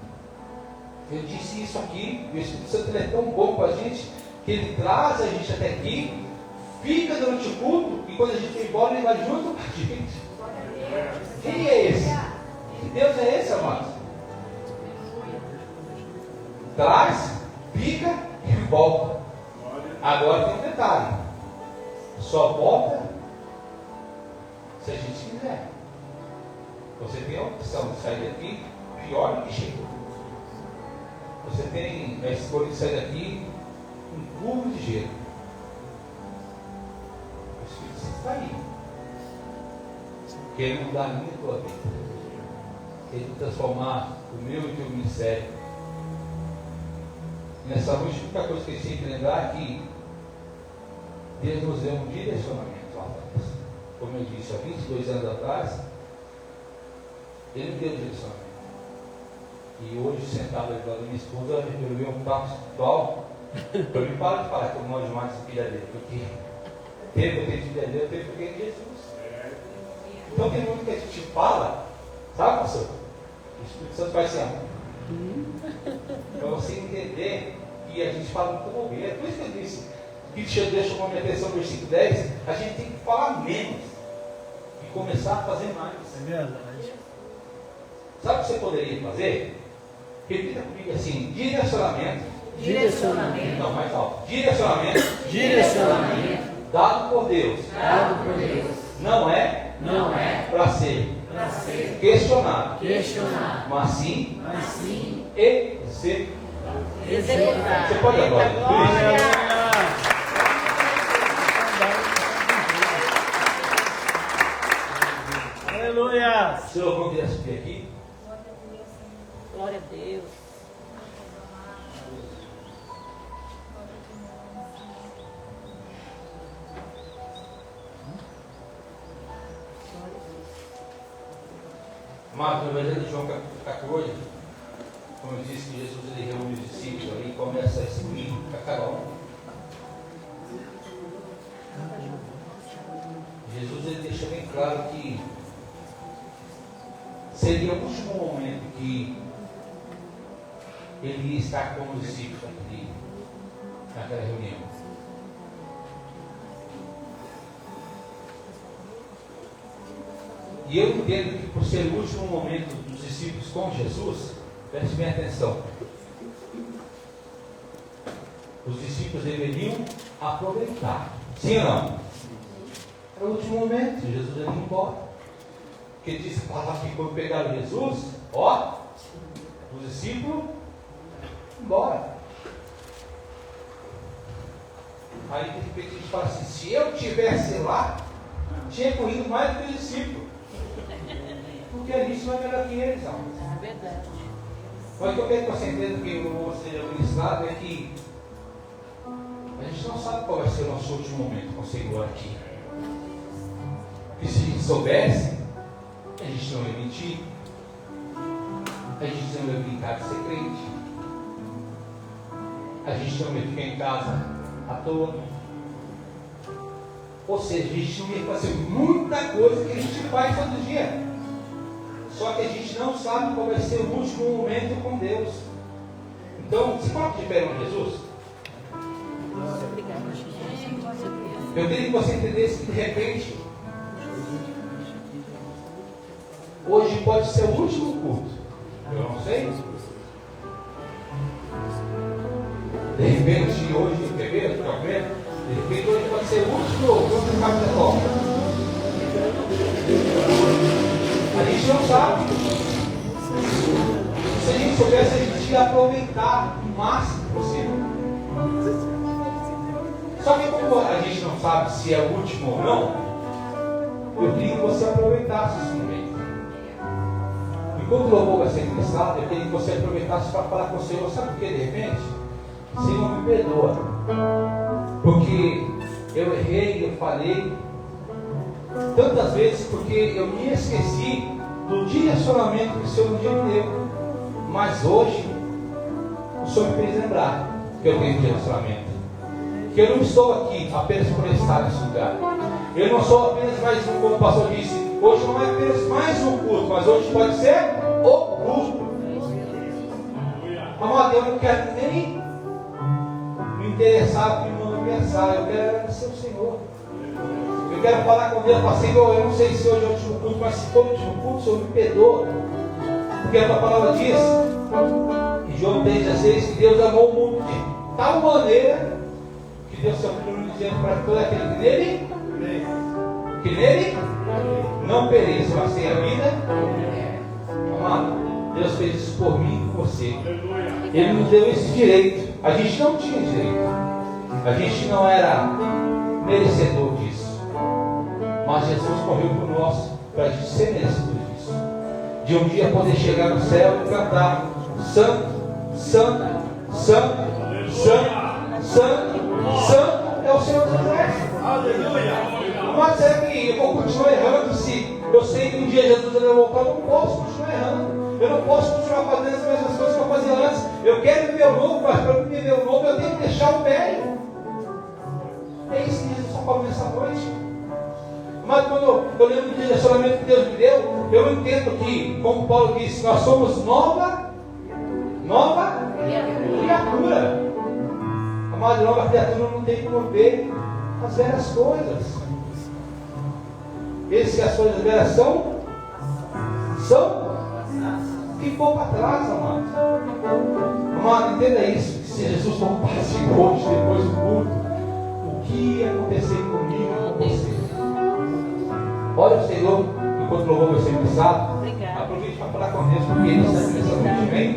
D: Eu disse isso aqui, o Espírito Santo ele é tão bom com a gente, que ele traz a gente até aqui, fica durante o culto, e quando a gente vai embora, ele vai junto com a gente. Quem é esse? Que Deus é esse, amados? Traz, fica e volta. Agora tem um detalhe: só volta se a gente quiser. Você tem a opção de sair daqui pior do que chegou. Você tem a escolha de sair daqui um cubo de gelo. O Espírito Santo está aí, querendo mudar a minha e a tua vida, querendo transformar o meu e o teu ministério. E nessa noite, a única coisa que a gente tem que lembrar é que Deus nos deu um direcionamento lá atrás. Como eu disse, há 22 anos atrás, Ele me deu um direcionamento. E hoje, sentado ali do lado da minha esposa, eu vi um papo espiritual. Eu me paro de falar que eu não gosto mais de filha dele, porque teve que eu tenho filha dele, teve que eu tenho Jesus. Então tem muito que a gente fala, sabe, pastor? O Espírito Santo vai assim, para você entender que a gente fala muito bobeira. Por isso que eu disse, que Deus chamou a minha atenção no versículo 10, a gente tem que falar menos e começar a fazer mais.
E: É verdade.
D: Sabe o que você poderia fazer? Repita comigo assim: direcionamento.
C: Direcionamento.
D: Não, mais alto. Direcionamento.
C: Direcionamento.
D: Dado por Deus.
C: Dado por Deus.
D: Não é para ser questionado. Mas sim executado.
C: Executar.
D: Você pode agora.
E: Aleluia.
D: Senhor, vamos vir subir aqui.
C: Glória a Deus.
D: Mas no Evangelho de João 14, como eu disse, que Jesus ele reúne os discípulos ali e começa a instruir a cada um. Jesus ele deixa bem claro que seria o último momento que ele ia estar com os discípulos naquela reunião. E eu entendo que por ser o último momento dos discípulos com Jesus, preste bem atenção, os discípulos deveriam aproveitar. Sim ou não? Era o último momento, Jesus ia embora. Porque disse que quando pegaram Jesus, os discípulos, embora. Aí de repente a gente fala assim, se eu estivesse lá, tinha corrido mais do que os discípulos. Porque a gente não é melhor que eles, não.
C: É verdade.
D: Mas o que eu quero que você entenda, que eu seja ministrado, é que a gente não sabe qual vai ser o nosso último momento com o Senhor aqui. E se a gente soubesse, a gente não ia mentir, a gente não ia brincar de ser crente, a gente não ia ficar em casa à toa. Ou seja, a gente não ia fazer muita coisa que a gente faz todo dia. Só que a gente não sabe qual vai ser o último momento com Deus. Então, se coloque de pé com Jesus.
C: Obrigada.
D: Eu queria que você entendesse que de repente, hoje pode ser o último culto. Eu não sei. De repente, hoje, quer ver? De repente, hoje pode ser o último culto do Capitão. A gente não sabe. Se a gente soubesse, a gente ia aproveitar o máximo possível. Só que como a gente não sabe se é o último ou não, eu queria que você aproveitasse esse momento. Enquanto o louvor vai ser ministrado, eu queria que você aproveitasse para falar com o Senhor. Sabe por que de repente? Senhor, me perdoa. Porque eu errei, eu falei tantas vezes, porque eu me esqueci do direcionamento que o Senhor um dia me deu. Mas hoje, o Senhor me fez lembrar que eu tenho direcionamento. Que eu não estou aqui apenas por estar nesse lugar. Eu não sou apenas mais um, como o pastor disse, hoje não é apenas mais um culto, mas hoje pode ser o culto. Amado, eu não quero nem me interessar no meu aniversário, eu quero agradecer ao Senhor. Eu quero falar com Deus, falar, Senhor, eu não sei se hoje é o último culto, mas se for o último culto, o Senhor me perdoa. Porque a tua palavra diz, em João 3,16, que Deus amou o mundo de tal maneira que Deus seu filho dizendo para todo aquele que nele não pereça, mas tenha vida. Amado, Deus fez isso por mim e por você. Ele nos deu esse direito. A gente não tinha direito. A gente não era merecedor disso. Mas Jesus morreu por nós para a gente ser merecedor disso. De um dia poder chegar no céu e cantar Santo, Santo, Santo, Santo, Santo, Santo é o Senhor dos Exércitos. Aleluia. Mas será que eu vou continuar errando se eu sei que um dia Jesus vai voltar? Eu não posso continuar errando. Eu não posso continuar fazendo as mesmas coisas que eu fazia antes. Eu quero viver o novo, mas para viver o novo eu tenho que deixar o velho. É isso que Jesus falou nessa noite. Mas quando eu lembro do direcionamento que Deus me deu, eu entendo que, como Paulo disse, nós somos nova criatura. Amado, nova criatura não tem como ver as velhas coisas. Esse que as coisas velhas são ficou para trás, amado. Amado, entenda isso, que se Jesus voltasse hoje, depois do culto, o que ia acontecer comigo e com você? Olha o Senhor, enquanto o louvor vai ser ministrado. Aproveite para falar com Deus, porque Ele está nessa noite, amém?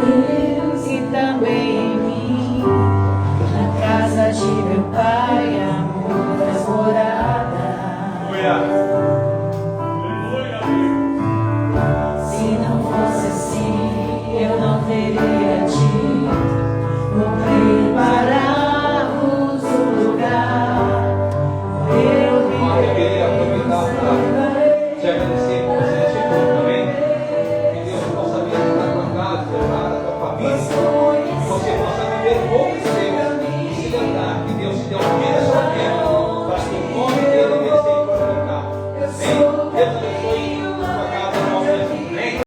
C: Deus e também em mim, na casa de meu pai, amor das moradas. Se não fosse assim, eu não teria dito, vou preparar-vos um lugar. Eu
D: queria aproveitar para te agradecer por você esse culto também. Que Deus possa visitar a tua casa, preparar a tua família. Que você possa viver um novo